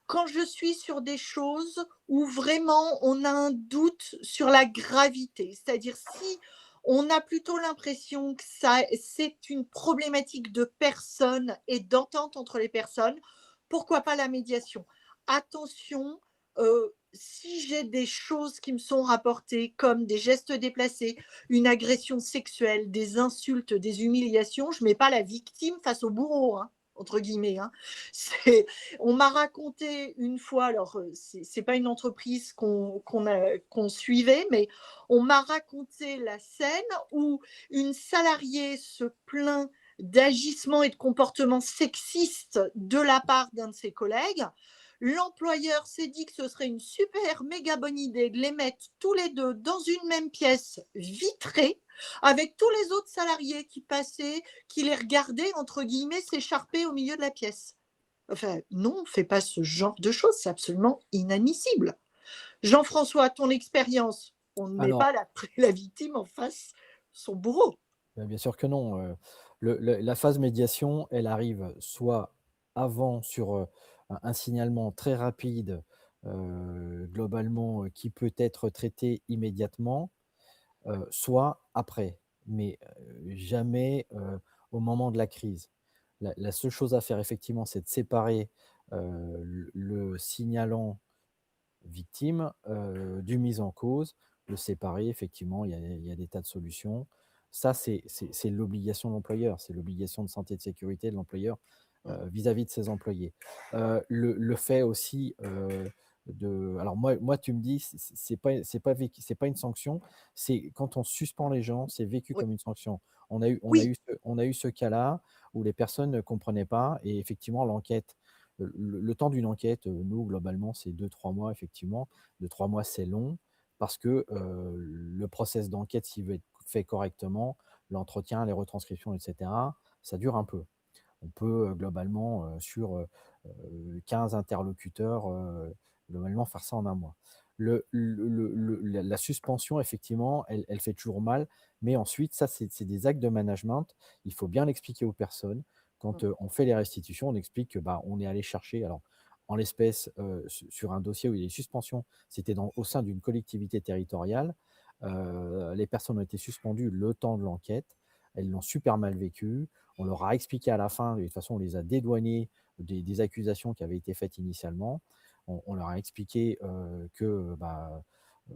Quand je suis sur des choses où vraiment on a un doute sur la gravité, c'est-à-dire si on a plutôt l'impression que c'est une problématique de personnes et d'entente entre les personnes, pourquoi pas la médiation? Attention, si j'ai des choses qui me sont rapportées comme des gestes déplacés, une agression sexuelle, des insultes, des humiliations, je ne mets pas la victime face au bourreau, hein, entre guillemets. Hein. On m'a raconté une fois, alors c'est pas une entreprise qu'on suivait, mais on m'a raconté la scène où une salariée se plaint d'agissements et de comportements sexistes de la part d'un de ses collègues. L'employeur s'est dit que ce serait une super méga bonne idée de les mettre tous les deux dans une même pièce vitrée avec tous les autres salariés qui passaient, qui les regardaient, entre guillemets, s'écharper au milieu de la pièce. Enfin, non, on ne fait pas ce genre de choses, c'est absolument inadmissible. Jean-François, ton expérience, on ne met Alors, pas la victime en face son bourreau. bien sûr que non, la phase médiation, elle arrive soit avant sur, un signalement très rapide, globalement, qui peut être traité immédiatement, soit après, mais jamais, au moment de la crise. La seule chose à faire effectivement, c'est de séparer, le signalant victime, du mis en cause, le séparer effectivement, il y a des tas de solutions. Ça, c'est l'obligation de l'employeur, c'est l'obligation de santé et de sécurité de l'employeur, vis-à-vis de ses employés. Le fait aussi, alors moi tu me dis c'est pas une sanction, c'est quand on suspend les gens, c'est vécu Oui, comme une sanction. oui, On a eu ce cas-là où les personnes ne comprenaient pas et effectivement l'enquête le temps d'une enquête, nous, globalement, c'est 2 3 mois, effectivement. 2 3 mois, c'est long parce que le process d'enquête, s'il veut être fait correctement, l'entretien, les retranscriptions, et cetera, ça dure un peu. On peut, globalement, sur 15 interlocuteurs, globalement, faire ça en un mois. La suspension, effectivement, elle fait toujours mal, mais ensuite, ça, c'est des actes de management. Il faut bien l'expliquer aux personnes. Quand on fait les restitutions, on explique que bah, on est allé chercher. Alors, En l'espèce, sur un dossier où il y a des suspensions, c'était au sein d'une collectivité territoriale. Les personnes ont été suspendues le temps de l'enquête. Elles l'ont super mal vécu. On leur a expliqué à la fin, de toute façon, on les a dédouanés des accusations qui avaient été faites initialement. On leur a expliqué que, bah,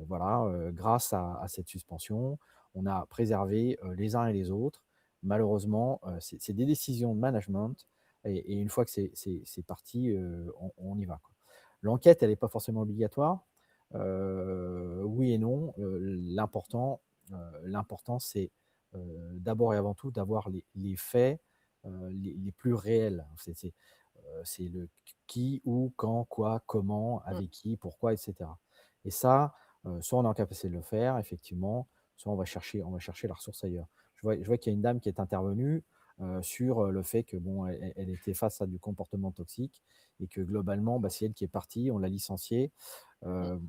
voilà, grâce à cette suspension, on a préservé les uns et les autres. Malheureusement, c'est des décisions de management et une fois que c'est parti, on y va, quoi. L'enquête, elle n'est pas forcément obligatoire. Oui et non. L'important, c'est d'abord et avant tout d'avoir les faits les plus réels. C'est le qui, où, quand, quoi, comment, Mmh. avec qui, pourquoi, etc. Et ça, soit on est en capacité de le faire, effectivement, soit on va chercher la ressource ailleurs. Je vois qu'il y a une dame qui est intervenue sur le fait que bon, elle était face à du comportement toxique et que globalement, bah, c'est elle qui est partie, on l'a licenciée. Mmh.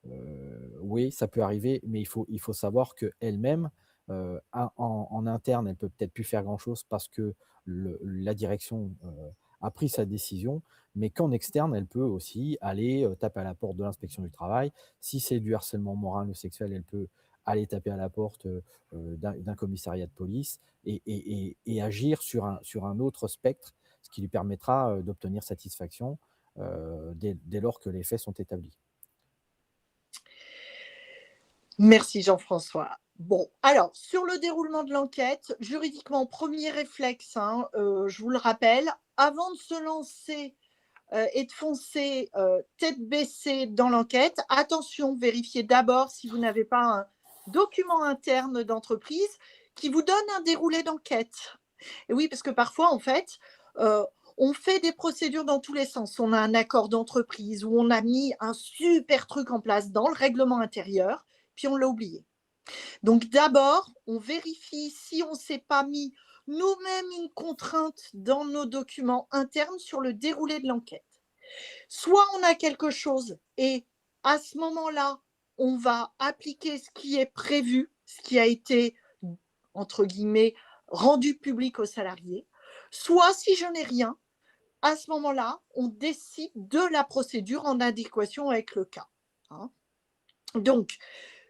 Euh, oui, ça peut arriver, mais il faut savoir qu'elle-même, en interne, elle peut peut-être plus faire grand-chose parce que la direction a pris sa décision, mais qu'en externe, elle peut aussi aller taper à la porte de l'inspection du travail. Si c'est du harcèlement moral ou sexuel, elle peut aller taper à la porte d'un commissariat de police et agir sur un autre spectre, ce qui lui permettra d'obtenir satisfaction dès lors que les faits sont établis. Merci Jean-François. Bon, alors, sur le déroulement de l'enquête, juridiquement, premier réflexe, hein, je vous le rappelle, avant de se lancer et de foncer tête baissée dans l'enquête, attention, vérifiez d'abord si vous n'avez pas un document interne d'entreprise qui vous donne un déroulé d'enquête. Et oui, parce que parfois, en fait, euh, on fait des procédures dans tous les sens. On a un accord d'entreprise où on a mis un super truc en place dans le règlement intérieur, puis on l'a oublié. Donc d'abord, on vérifie si on ne s'est pas mis nous-mêmes une contrainte dans nos documents internes sur le déroulé de l'enquête. Soit on a quelque chose et à ce moment-là, on va appliquer ce qui est prévu, ce qui a été, entre guillemets, rendu public aux salariés. Soit si je n'ai rien, à ce moment-là, on décide de la procédure en adéquation avec le cas. Hein. Donc,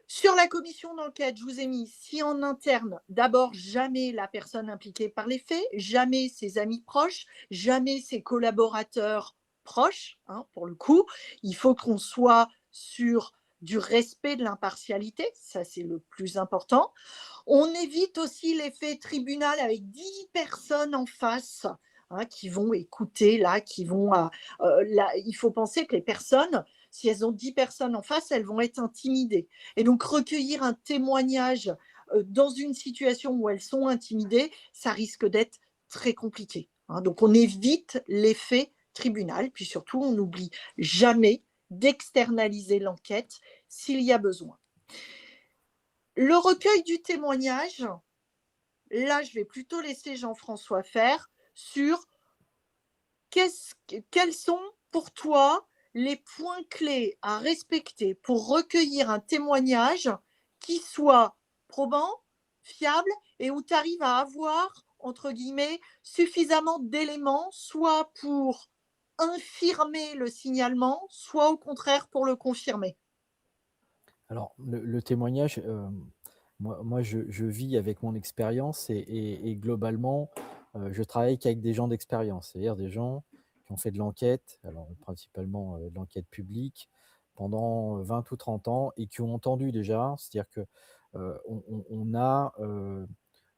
sur la commission d'enquête, je vous ai mis si en interne, d'abord, jamais la personne impliquée par les faits, jamais ses amis proches, jamais ses collaborateurs proches, hein, pour le coup. Il faut qu'on soit sur du respect de l'impartialité, ça c'est le plus important. On évite aussi l'effet tribunal avec 10 personnes en face, hein, qui vont écouter, là, qui vont... là, il faut penser que les personnes, si elles ont 10 personnes en face, elles vont être intimidées. Et donc, recueillir un témoignage dans une situation où elles sont intimidées, ça risque d'être très compliqué. Hein. Donc, on évite l'effet tribunal. Puis surtout, on n'oublie jamais d'externaliser l'enquête s'il y a besoin. Le recueil du témoignage, là, je vais plutôt laisser Jean-François faire sur quels sont pour toi les points clés à respecter pour recueillir un témoignage qui soit probant, fiable et où tu arrives à avoir, entre guillemets, suffisamment d'éléments, soit pour infirmer le signalement, soit au contraire pour le confirmer. Alors, le témoignage, moi je vis avec mon expérience et globalement, je travaille qu'avec des gens d'expérience. C'est-à-dire des gens qui ont fait de l'enquête, alors principalement, de l'enquête publique pendant 20 ou 30 ans et qui ont entendu déjà. C'est-à-dire que, on a,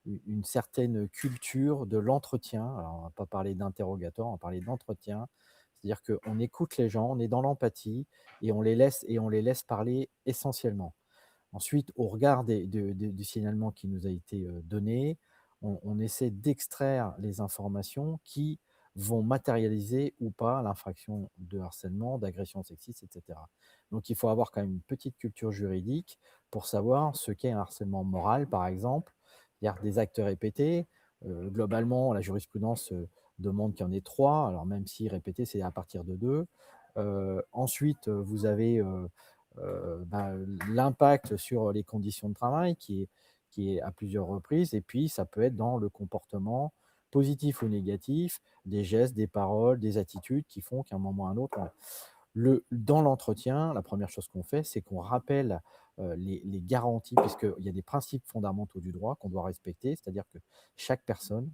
une certaine culture de l'entretien. Alors on va pas parler d'interrogatoire, on va parler d'entretien. C'est-à-dire qu'on écoute les gens, on est dans l'empathie et on les laisse parler essentiellement. Ensuite, au regard du signalement qui nous a été donné, on essaie d'extraire les informations qui vont matérialiser ou pas l'infraction de harcèlement, d'agression sexiste, etc. Donc il faut avoir quand même une petite culture juridique pour savoir ce qu'est un harcèlement moral, par exemple. Il y a des actes répétés. Globalement, la jurisprudence demande qu'il y en ait trois, alors même si répété, c'est à partir de deux. Ensuite, vous avez l'impact sur les conditions de travail qui est à plusieurs reprises, et puis ça peut être dans le comportement positifs ou négatifs, des gestes, des paroles, des attitudes qui font qu'à un moment ou à un autre, dans l'entretien, la première chose qu'on fait, c'est qu'on rappelle les garanties, puisqu'il y a des principes fondamentaux du droit qu'on doit respecter, c'est-à-dire que chaque personne,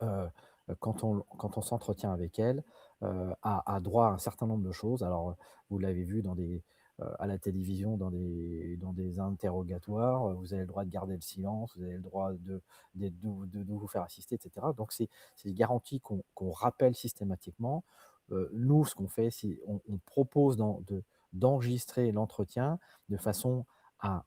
euh, quand on s'entretient avec elle, a droit à un certain nombre de choses. Alors, vous l'avez vu à la télévision, dans des interrogatoires, vous avez le droit de garder le silence, vous avez le droit de vous faire assister, etc. Donc, c'est des garanties qu'on rappelle systématiquement. Nous, ce qu'on fait, c'est on propose d'enregistrer l'entretien de façon à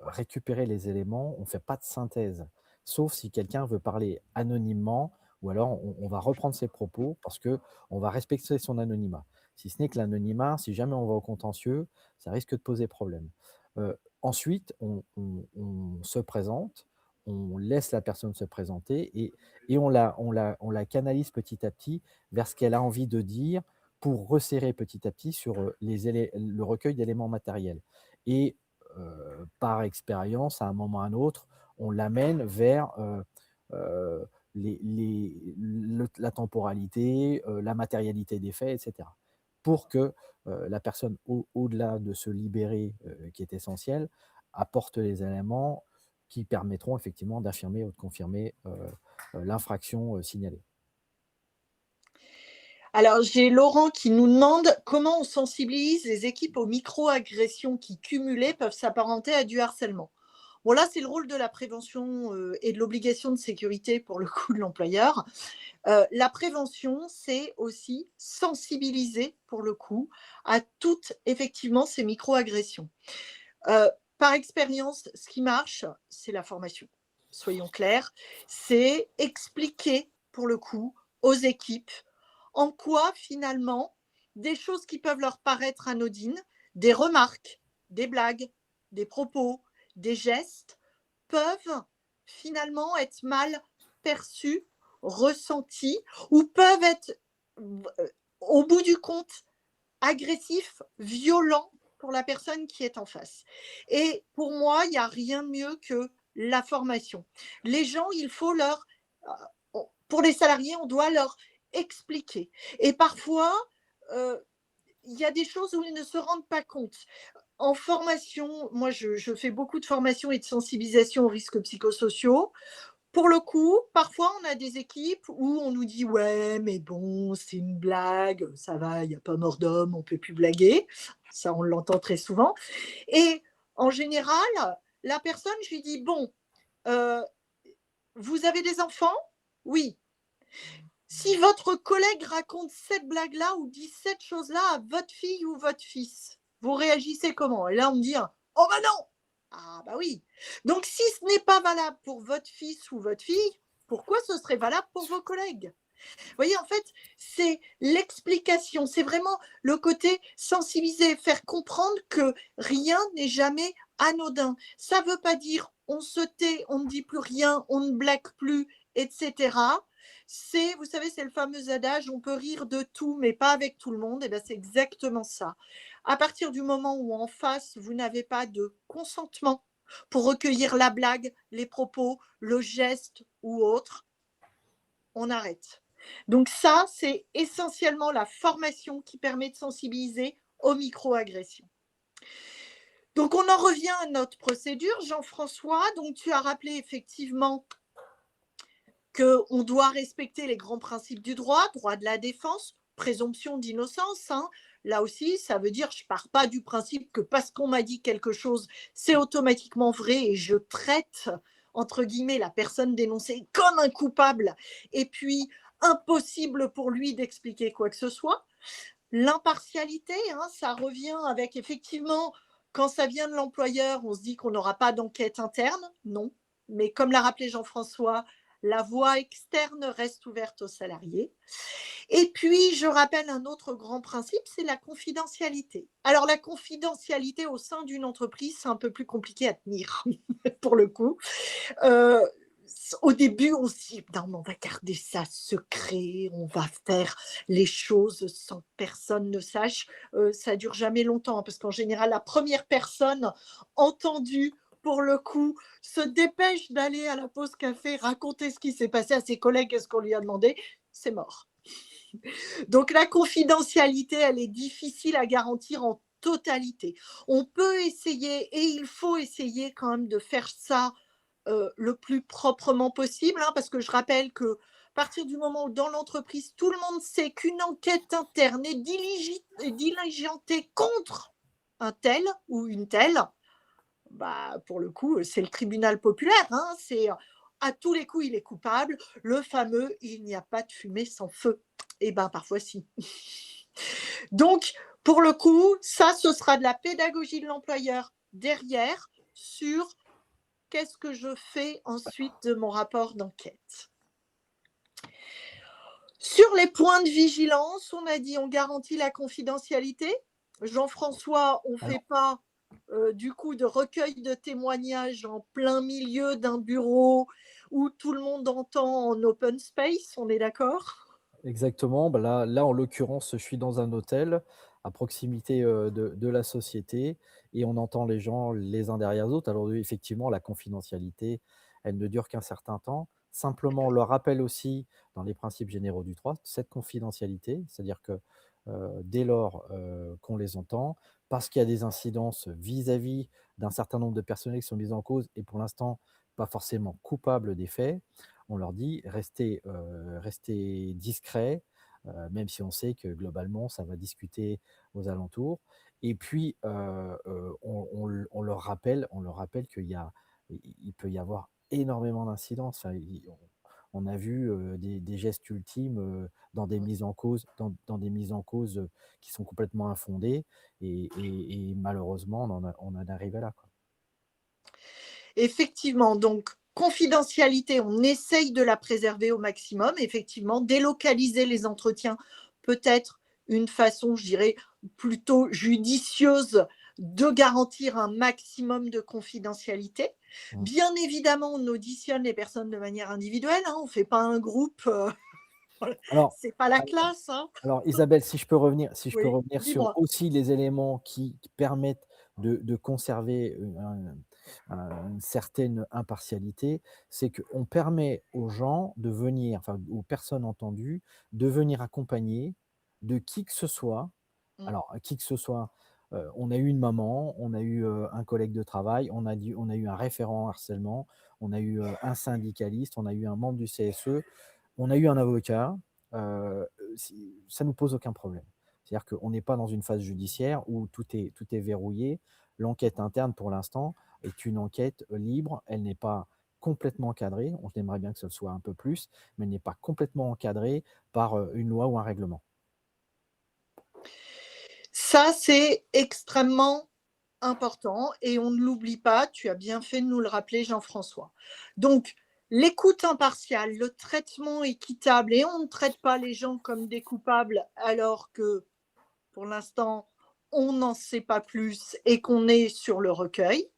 récupérer les éléments. On ne fait pas de synthèse, sauf si quelqu'un veut parler anonymement, ou alors on va reprendre ses propos parce qu'on va respecter son anonymat. Si ce n'est que l'anonymat, si jamais on va au contentieux, ça risque de poser problème. Ensuite, on se présente, on laisse la personne se présenter et on la canalise petit à petit vers ce qu'elle a envie de dire pour resserrer petit à petit sur le recueil d'éléments matériels. Et par expérience, à un moment ou à un autre, on l'amène vers la temporalité, la matérialité des faits, etc. Pour que la personne, au-delà de se libérer, qui est essentiel, apporte les éléments qui permettront effectivement d'affirmer ou de confirmer l'infraction signalée. Alors, j'ai Laurent qui nous demande comment on sensibilise les équipes aux micro-agressions qui, cumulées, peuvent s'apparenter à du harcèlement. Bon, là, c'est le rôle de la prévention et de l'obligation de sécurité pour le coup de l'employeur. La prévention, c'est aussi sensibiliser pour le coup à toutes effectivement ces micro-agressions. Par expérience, ce qui marche, c'est la formation. Soyons clairs, c'est expliquer pour le coup aux équipes en quoi finalement des choses qui peuvent leur paraître anodines, des remarques, des blagues, des propos, des gestes peuvent finalement être mal perçus, ressentis ou peuvent être au bout du compte agressifs, violents pour la personne qui est en face. Et pour moi, il n'y a rien de mieux que la formation. Les gens, il faut leur, pour les salariés, on doit leur expliquer. Et parfois, il y a des choses où ils ne se rendent pas compte. En formation, moi, je fais beaucoup de formation et de sensibilisation aux risques psychosociaux. Pour le coup, parfois, on a des équipes où on nous dit ouais, mais bon, c'est une blague, ça va, il n'y a pas mort d'homme, on ne peut plus blaguer. Ça, on l'entend très souvent. Et en général, la personne, je lui dis bon, vous avez des enfants? Oui. Si votre collègue raconte cette blague-là ou dit cette chose-là à votre fille ou votre fils, vous réagissez comment? Et là, on me dit oh bah non! Ah bah oui. Donc si ce n'est pas valable pour votre fils ou votre fille, pourquoi ce serait valable pour vos collègues? Vous voyez, en fait, c'est l'explication, c'est vraiment le côté sensibiliser, faire comprendre que rien n'est jamais anodin. Ça ne veut pas dire on se tait, on ne dit plus rien, on ne blague plus, etc. C'est, vous savez, c'est le fameux adage, on peut rire de tout, mais pas avec tout le monde. Et bien, c'est exactement ça. À partir du moment où en face, vous n'avez pas de consentement pour recueillir la blague, les propos, le geste ou autre, on arrête. Donc ça, c'est essentiellement la formation qui permet de sensibiliser aux micro-agressions. Donc on en revient à notre procédure, Jean-François. Donc tu as rappelé effectivement qu'on doit respecter les grands principes du droit, droit de la défense, présomption d'innocence. Là aussi, ça veut dire je ne pars pas du principe que parce qu'on m'a dit quelque chose, c'est automatiquement vrai et je traite, entre guillemets, la personne dénoncée comme un coupable et puis impossible pour lui d'expliquer quoi que ce soit. L'impartialité, ça revient avec effectivement, quand ça vient de l'employeur, on se dit qu'on n'aura pas d'enquête interne. Non. Mais comme l'a rappelé Jean-François, la voie externe reste ouverte aux salariés. Et puis, je rappelle un autre grand principe, c'est la confidentialité. Alors, la confidentialité au sein d'une entreprise, c'est un peu plus compliqué à tenir, pour le coup. Au début, on se dit, non, mais on va garder ça secret, on va faire les choses sans que personne ne sache. Ça dure jamais longtemps, parce qu'en général, la première personne entendue pour le coup, se dépêche d'aller à la pause café, raconter ce qui s'est passé à ses collègues et ce qu'on lui a demandé, c'est mort. Donc la confidentialité, elle est difficile à garantir en totalité. On peut essayer et il faut essayer quand même de faire ça le plus proprement possible, hein, parce que je rappelle que à partir du moment où dans l'entreprise, tout le monde sait qu'une enquête interne est diligentée contre un tel ou une telle, bah, pour le coup, c'est le tribunal populaire. Hein, c'est à tous les coups, il est coupable. Le fameux il n'y a pas de fumée sans feu. Eh bien, parfois, si. Donc, pour le coup, ça, ce sera de la pédagogie de l'employeur derrière sur qu'est-ce que je fais ensuite de mon rapport d'enquête. Sur les points de vigilance, on a dit on garantit la confidentialité. Jean-François, on ne fait pas du coup de recueil de témoignages en plein milieu d'un bureau où tout le monde entend en open space, on est d'accord? Exactement. Bah, là, en l'occurrence, je suis dans un hôtel à proximité, de la société et on entend les gens les uns derrière les autres. Alors oui, effectivement, la confidentialité, elle ne dure qu'un certain temps. Simplement, on le rappelle aussi dans les principes généraux du droit, cette confidentialité, c'est-à-dire que, dès lors, qu'on les entend, parce qu'il y a des incidences vis-à-vis d'un certain nombre de personnels qui sont mises en cause et pour l'instant pas forcément coupables des faits, on leur dit: «Restez discrets», même si on sait que globalement ça va discuter aux alentours et puis, on leur rappelle qu'il peut y avoir énormément d'incidences. Enfin, on a vu, des gestes ultimes, dans des mises en cause, qui sont complètement infondées et malheureusement on en arrive à là, quoi. Effectivement, donc confidentialité, on essaye de la préserver au maximum. Effectivement, délocaliser les entretiens peut être une façon, je dirais, plutôt judicieuse de garantir un maximum de confidentialité. Mmh. Bien évidemment, on auditionne les personnes de manière individuelle, hein, on ne fait pas un groupe, Alors c'est pas la classe. Hein. Alors Isabelle, si je peux Oui, revenir sur dis-moi. aussi les éléments qui permettent de conserver une certaine impartialité, c'est qu'on permet aux gens de venir, enfin aux personnes entendues, de venir accompagner de qui que ce soit. Mm. Alors qui que ce soit, on a eu une maman, on a eu, un collègue de travail, on a eu un référent harcèlement, on a eu, un syndicaliste, on a eu un membre du CSE, on a eu un avocat, si ça nous pose aucun problème. C'est-à-dire qu'on n'est pas dans une phase judiciaire où tout est verrouillé. L'enquête interne, pour l'instant, est une enquête libre. Elle n'est pas complètement encadrée. On aimerait bien que ce soit un peu plus, mais elle n'est pas complètement encadrée par, une loi ou un règlement. Ça, c'est extrêmement important et on ne l'oublie pas, tu as bien fait de nous le rappeler, Jean-François. Donc, l'écoute impartiale, le traitement équitable, et on ne traite pas les gens comme des coupables alors que, pour l'instant, on n'en sait pas plus et qu'on est sur le recueil.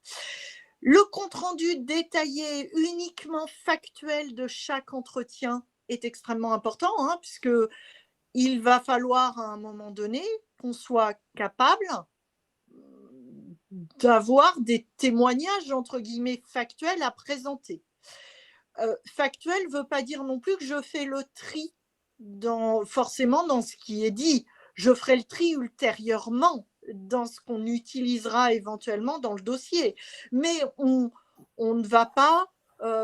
Le compte-rendu détaillé, uniquement factuel de chaque entretien est extrêmement important, hein, puisque il va falloir à un moment donné qu'on soit capable d'avoir des témoignages entre guillemets factuels à présenter. Factuel ne veut pas dire non plus que je fais le tri forcément dans ce qui est dit. Je ferai le tri ultérieurement dans ce qu'on utilisera éventuellement dans le dossier. Mais on ne va pas,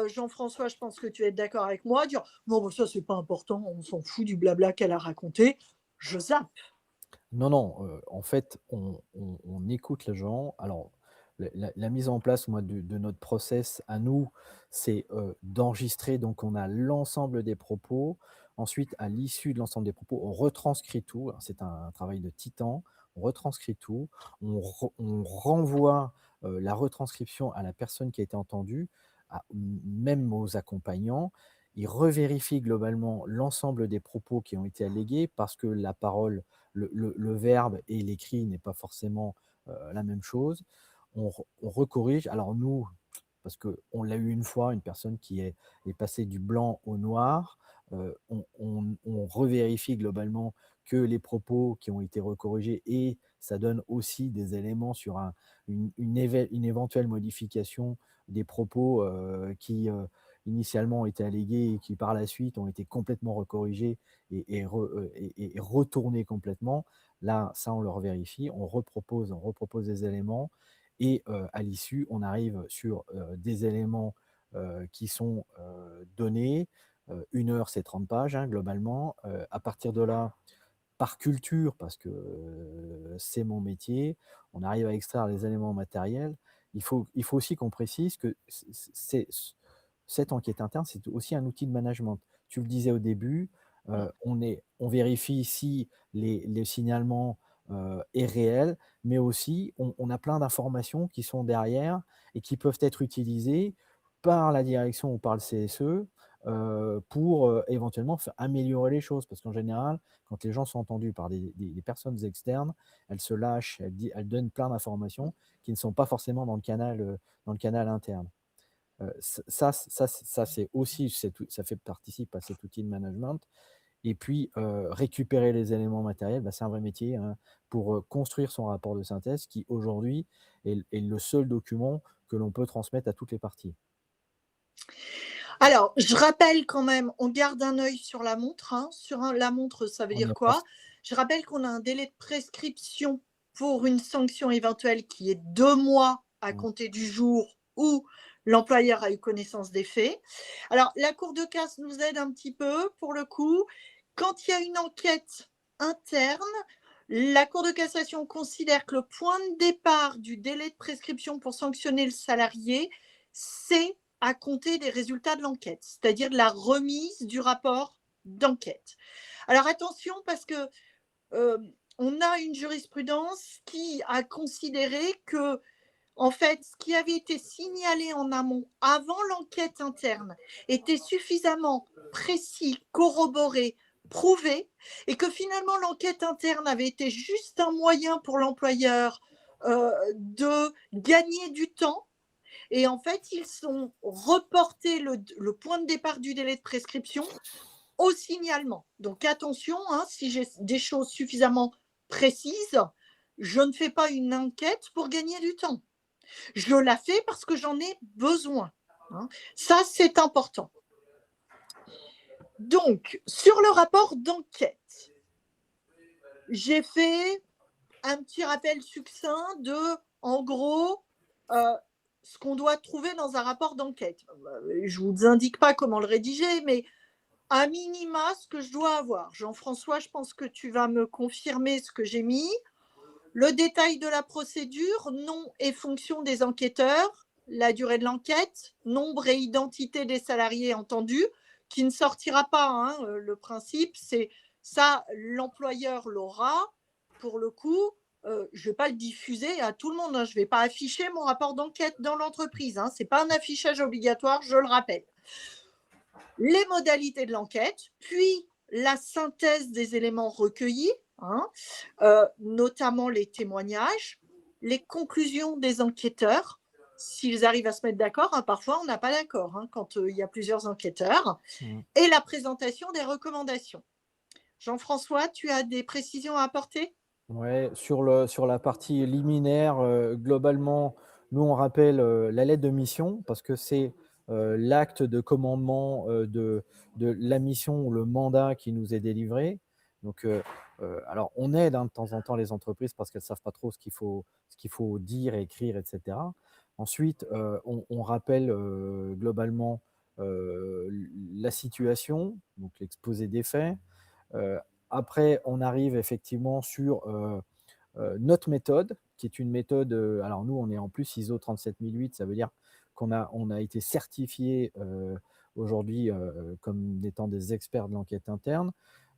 Jean-François, je pense que tu es d'accord avec moi, dire non, ça, c'est pas important, on s'en fout du blabla qu'elle a raconté. Je zappe. Non, non, en fait, on écoute les gens. Alors, la mise en place, moi, de notre process à nous, c'est, d'enregistrer, donc on a l'ensemble des propos. Ensuite, à l'issue de l'ensemble des propos, on retranscrit tout. Alors c'est un travail de titan. On retranscrit tout. On renvoie, la retranscription à la personne qui a été entendue, même aux accompagnants. Ils revérifient globalement l'ensemble des propos qui ont été allégués parce que la parole, le verbe et l'écrit n'est pas forcément, la même chose. On recorrige. Alors nous, parce qu'on l'a eu une fois, une personne qui est passée du blanc au noir. On revérifie globalement que les propos qui ont été recorrigés, et ça donne aussi des éléments sur une éventuelle modification des propos initialement ont été allégués et qui par la suite ont été complètement recorrigés et retournés complètement. Là, ça, on le revérifie, on repropose des éléments et à l'issue, on arrive sur des éléments qui sont donnés. 1 heure, c'est 30 pages, hein, globalement. À partir de là, par culture, parce que c'est mon métier, on arrive à extraire les éléments matériels. Il faut aussi qu'on précise que cette enquête interne, c'est aussi un outil de management. Tu le disais au début, on vérifie si les signalements est réel, mais aussi on a plein d'informations qui sont derrière et qui peuvent être utilisées par la direction ou par le CSE pour éventuellement améliorer les choses. Parce qu'en général, quand les gens sont entendus par des personnes externes, elles se lâchent, elles donnent plein d'informations qui ne sont pas forcément dans le canal interne. Ça c'est aussi, ça fait participe à cet outil de management. Et puis, récupérer les éléments matériels, bah, c'est un vrai métier, hein, pour construire son rapport de synthèse qui aujourd'hui est le seul document que l'on peut transmettre à toutes les parties. Alors, je rappelle quand même, on garde un œil sur la montre, hein. La montre, ça veut On dire est quoi? presque. Je rappelle qu'on a un délai de prescription pour une sanction éventuelle qui est 2 mois à Mmh. compter du jour où l'employeur a eu connaissance des faits. Alors, la cour de casse nous aide un petit peu pour le coup. Quand il y a une enquête interne, la cour de cassation considère que le point de départ du délai de prescription pour sanctionner le salarié, c'est à compter des résultats de l'enquête, c'est-à-dire de la remise du rapport d'enquête. Alors attention parce que on a une jurisprudence qui a considéré que, en fait, ce qui avait été signalé en amont avant l'enquête interne était suffisamment précis, corroboré, prouvé, et que finalement l'enquête interne avait été juste un moyen pour l'employeur de gagner du temps. Et en fait, ils ont reporté le point de départ du délai de prescription au signalement. Donc attention, hein, si j'ai des choses suffisamment précises, je ne fais pas une enquête pour gagner du temps. Je la fais parce que j'en ai besoin, hein. Ça, c'est important. Donc, sur le rapport d'enquête, j'ai fait un petit rappel succinct de, en gros, euh, ce qu'on doit trouver dans un rapport d'enquête. Je ne vous indique pas comment le rédiger, mais à minima, ce que je dois avoir. Jean-François, je pense que tu vas me confirmer ce que j'ai mis. Le détail de la procédure, nom et fonction des enquêteurs, la durée de l'enquête, nombre et identité des salariés entendus, qui ne sortira pas, hein. Le principe, c'est ça, l'employeur l'aura. Pour le coup, je ne vais pas le diffuser à tout le monde, hein. Je ne vais pas afficher mon rapport d'enquête dans l'entreprise, hein. Ce n'est pas un affichage obligatoire, je le rappelle. Les modalités de l'enquête, puis la synthèse des éléments recueillis, hein, notamment les témoignages, les conclusions des enquêteurs, s'ils arrivent à se mettre d'accord, hein, parfois on n'a pas d'accord, hein, quand il y a plusieurs enquêteurs, Mmh. et la présentation des recommandations. Jean-François, tu as des précisions à apporter? Ouais, sur la partie liminaire, globalement, nous, on rappelle la lettre de mission parce que c'est l'acte de commandement de la mission ou le mandat qui nous est délivré. Donc, alors, on aide, hein, de temps en temps les entreprises parce qu'elles ne savent pas trop ce qu'il faut dire, écrire, etc. Ensuite, on rappelle globalement la situation, donc l'exposé des faits. Euh, Après, on arrive effectivement sur notre méthode, qui est une méthode. Alors nous, on est en plus ISO 37008, ça veut dire qu'on a été certifié aujourd'hui comme étant des experts de l'enquête interne.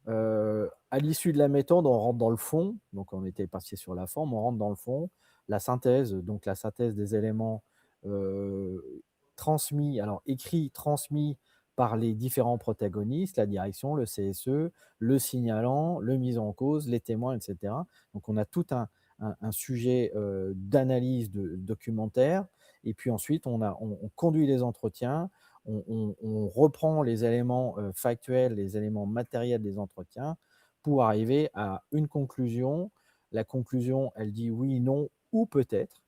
À l'issue de la méthode, on rentre dans le fond, donc on était passé sur la forme, on rentre dans le fond, donc la synthèse des éléments euh, transmis, alors écrits, transmis par les différents protagonistes, la direction, le CSE, le signalant, le mis en cause, les témoins, etc. Donc on a tout un sujet d'analyse documentaire, Et puis ensuite, on conduit les entretiens, on reprend les éléments factuels, les éléments matériels des entretiens pour arriver à une conclusion. La conclusion, elle dit oui, non ou peut-être,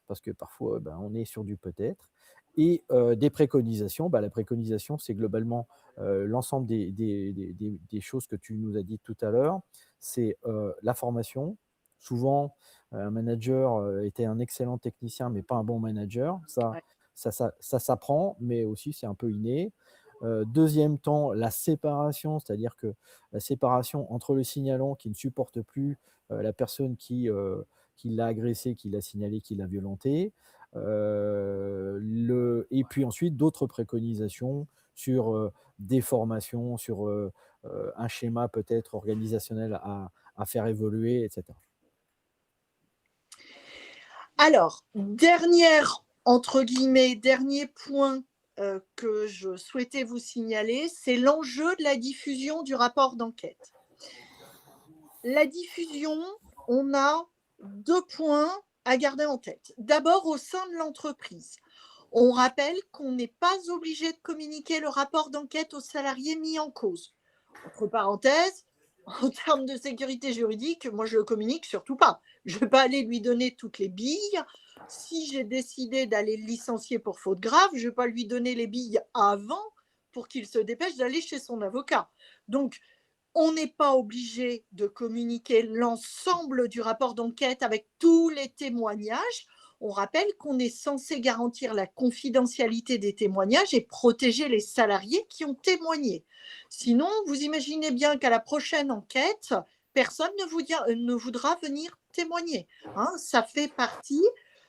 parce que parfois, ben, on est sur du peut-être. Et des préconisations, bah, la préconisation, c'est globalement l'ensemble des choses que tu nous as dites tout à l'heure. C'est la formation. Souvent, un manager était un excellent technicien, mais pas un bon manager. Ouais. Ça s'apprend, mais aussi c'est un peu inné. Deuxième temps, la séparation, c'est-à-dire que la séparation entre le signalant qui ne supporte plus la personne qui l'a agressé, qui l'a signalé, qui l'a violenté. Et puis ensuite, d'autres préconisations sur des formations, sur un schéma peut-être organisationnel à faire évoluer, etc. Alors, entre guillemets, dernier point que je souhaitais vous signaler, c'est l'enjeu de la diffusion du rapport d'enquête. La diffusion, on a 2 points à garder en tête. D'abord, au sein de l'entreprise, on rappelle qu'on n'est pas obligé de communiquer le rapport d'enquête aux salariés mis en cause. Entre parenthèses, en termes de sécurité juridique, moi je le communique surtout pas. Je ne vais pas aller lui donner toutes les billes. Si j'ai décidé d'aller le licencier pour faute grave, je ne vais pas lui donner les billes avant pour qu'il se dépêche d'aller chez son avocat. Donc, on n'est pas obligé de communiquer l'ensemble du rapport d'enquête avec tous les témoignages. On rappelle qu'on est censé garantir la confidentialité des témoignages et protéger les salariés qui ont témoigné. Sinon, vous imaginez bien qu'à la prochaine enquête, personne ne voudra venir témoigner. Hein, ça fait partie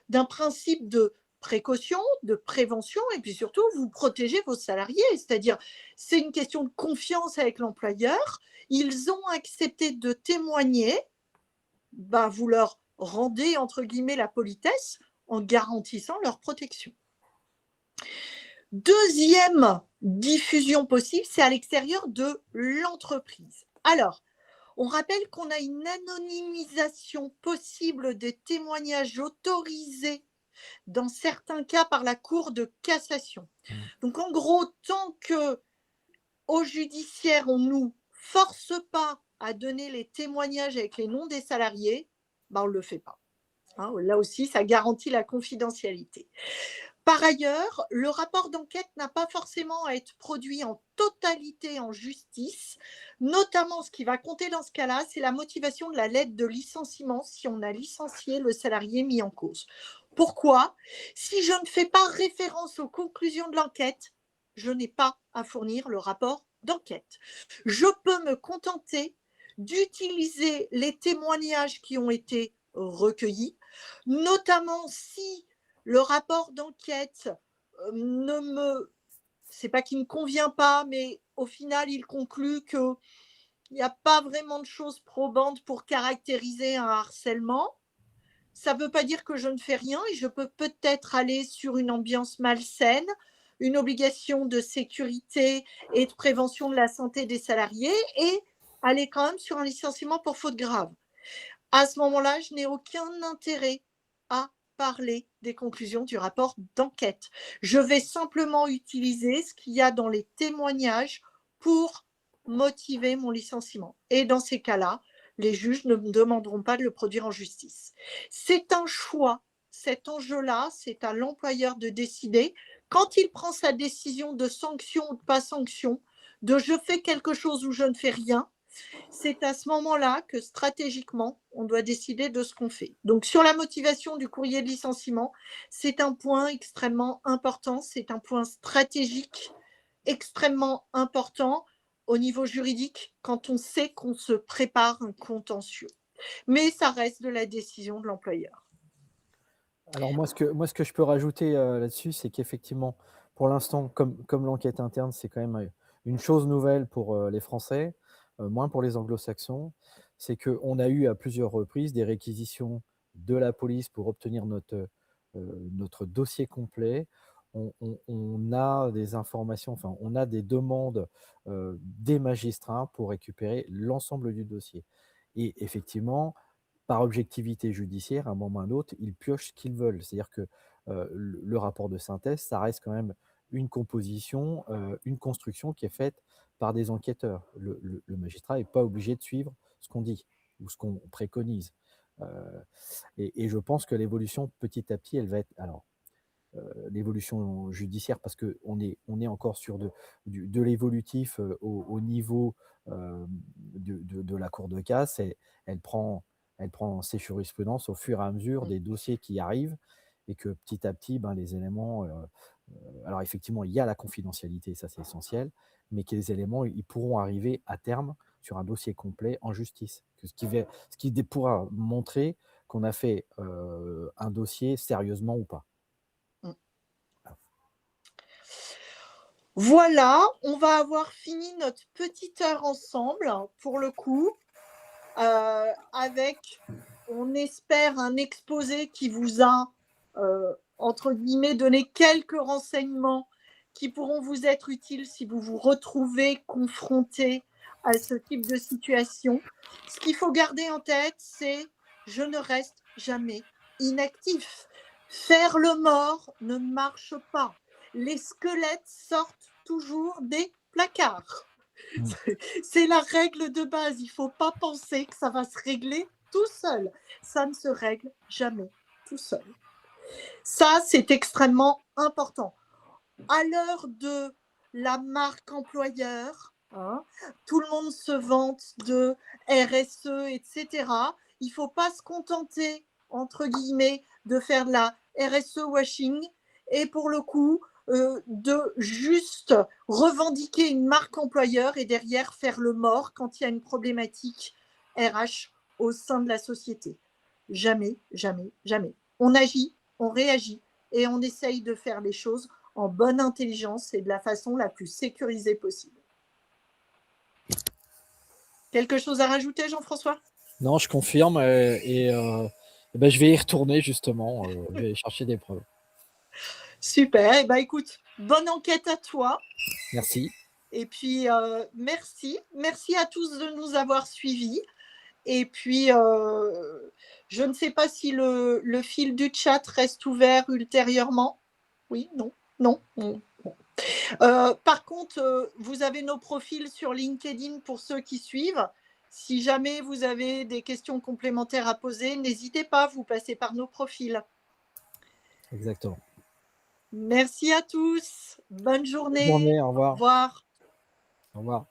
d'un principe de précaution, de prévention, et puis surtout, vous protégez vos salariés. C'est-à-dire, c'est une question de confiance avec l'employeur. Ils ont accepté de témoigner, ben vous leur rendez entre guillemets la politesse en garantissant leur protection. Deuxième diffusion possible, c'est à l'extérieur de l'entreprise. Alors, on rappelle qu'on a une anonymisation possible des témoignages autorisés dans certains cas par la Cour de cassation. Donc en gros, tant que au judiciaire, on ne nous force pas à donner les témoignages avec les noms des salariés, ben on ne le fait pas. Hein, là aussi, ça garantit la confidentialité. Par ailleurs, le rapport d'enquête n'a pas forcément à être produit en totalité en justice. Notamment, ce qui va compter dans ce cas-là, c'est la motivation de la lettre de licenciement si on a licencié le salarié mis en cause. Pourquoi ? Si je ne fais pas référence aux conclusions de l'enquête, je n'ai pas à fournir le rapport d'enquête. Je peux me contenter d'utiliser les témoignages qui ont été recueillis, notamment si le rapport d'enquête c'est pas qu'il ne me convient pas, mais au final, il conclut qu'il n'y a pas vraiment de choses probantes pour caractériser un harcèlement. Ça ne veut pas dire que je ne fais rien et je peux peut-être aller sur une ambiance malsaine, une obligation de sécurité et de prévention de la santé des salariés et aller quand même sur un licenciement pour faute grave. À ce moment-là, je n'ai aucun intérêt à parler des conclusions du rapport d'enquête. Je vais simplement utiliser ce qu'il y a dans les témoignages pour motiver mon licenciement. Et dans ces cas-là, les juges ne me demanderont pas de le produire en justice. C'est un choix. Cet enjeu-là, c'est à l'employeur de décider. Quand il prend sa décision de sanction ou de pas sanction, de je fais quelque chose ou je ne fais rien, c'est à ce moment-là que stratégiquement, on doit décider de ce qu'on fait. Donc sur la motivation du courrier de licenciement, c'est un point extrêmement important, c'est un point stratégique extrêmement important au niveau juridique quand on sait qu'on se prépare un contentieux. Mais ça reste de la décision de l'employeur. Alors moi, ce que je peux rajouter là-dessus, c'est qu'effectivement, pour l'instant, comme l'enquête interne, c'est quand même une chose nouvelle pour les Français, moins pour les Anglo-Saxons, c'est qu'on a eu à plusieurs reprises des réquisitions de la police pour obtenir notre dossier complet. On a des informations, enfin, on a des demandes des magistrats pour récupérer l'ensemble du dossier. Et effectivement, par objectivité judiciaire, à un moment ou à un autre, ils piochent ce qu'ils veulent. C'est-à-dire que le rapport de synthèse, ça reste quand même une composition, une construction qui est faite par des enquêteurs. Le magistrat n'est pas obligé de suivre ce qu'on dit ou ce qu'on préconise. Euh, et je pense que l'évolution, petit à petit, elle va être. Alors, l'évolution judiciaire, parce qu'on est encore sur de l'évolutif au niveau de la Cour de casse, et elle prend ses jurisprudences au fur et à mesure des dossiers qui arrivent, et que petit à petit, ben, les éléments. Alors, effectivement, il y a la confidentialité, ça c'est essentiel, mais que les éléments, ils pourront arriver à terme sur un dossier complet en justice. Ce qui pourra montrer qu'on a fait un dossier sérieusement ou pas. Voilà, on va avoir fini notre petite heure ensemble pour le coup, avec, on espère, un exposé qui vous a, entre guillemets, donné quelques renseignements qui pourront vous être utiles si vous vous retrouvez confronté à ce type de situation. Ce qu'il faut garder en tête, c'est je ne reste jamais inactif. Faire le mort ne marche pas. Les squelettes sortent toujours des placards. C'est la règle de base. Il ne faut pas penser que ça va se régler tout seul. Ça ne se règle jamais tout seul. Ça, c'est extrêmement important. À l'heure de la marque employeur, tout le monde se vante de RSE, etc. Il ne faut pas se contenter, entre guillemets, de faire de la RSE washing et pour le coup, de juste revendiquer une marque employeur et derrière faire le mort quand il y a une problématique RH au sein de la société. Jamais, jamais, jamais. On agit, on réagit et on essaye de faire les choses en bonne intelligence et de la façon la plus sécurisée possible. Quelque chose à rajouter, Jean-François ? Non, je confirme, et ben, je vais y retourner justement, je vais chercher des preuves. Super, et écoute, bonne enquête à toi. Merci. Et puis, merci à tous de nous avoir suivis. Et puis, je ne sais pas si le fil du chat reste ouvert ultérieurement. Oui, non, non. Par contre, vous avez nos profils sur LinkedIn pour ceux qui suivent. Si jamais vous avez des questions complémentaires à poser, n'hésitez pas, vous passez par nos profils. Exactement. Merci à tous. Bonne journée. Bonne journée, au revoir. Au revoir. Au revoir.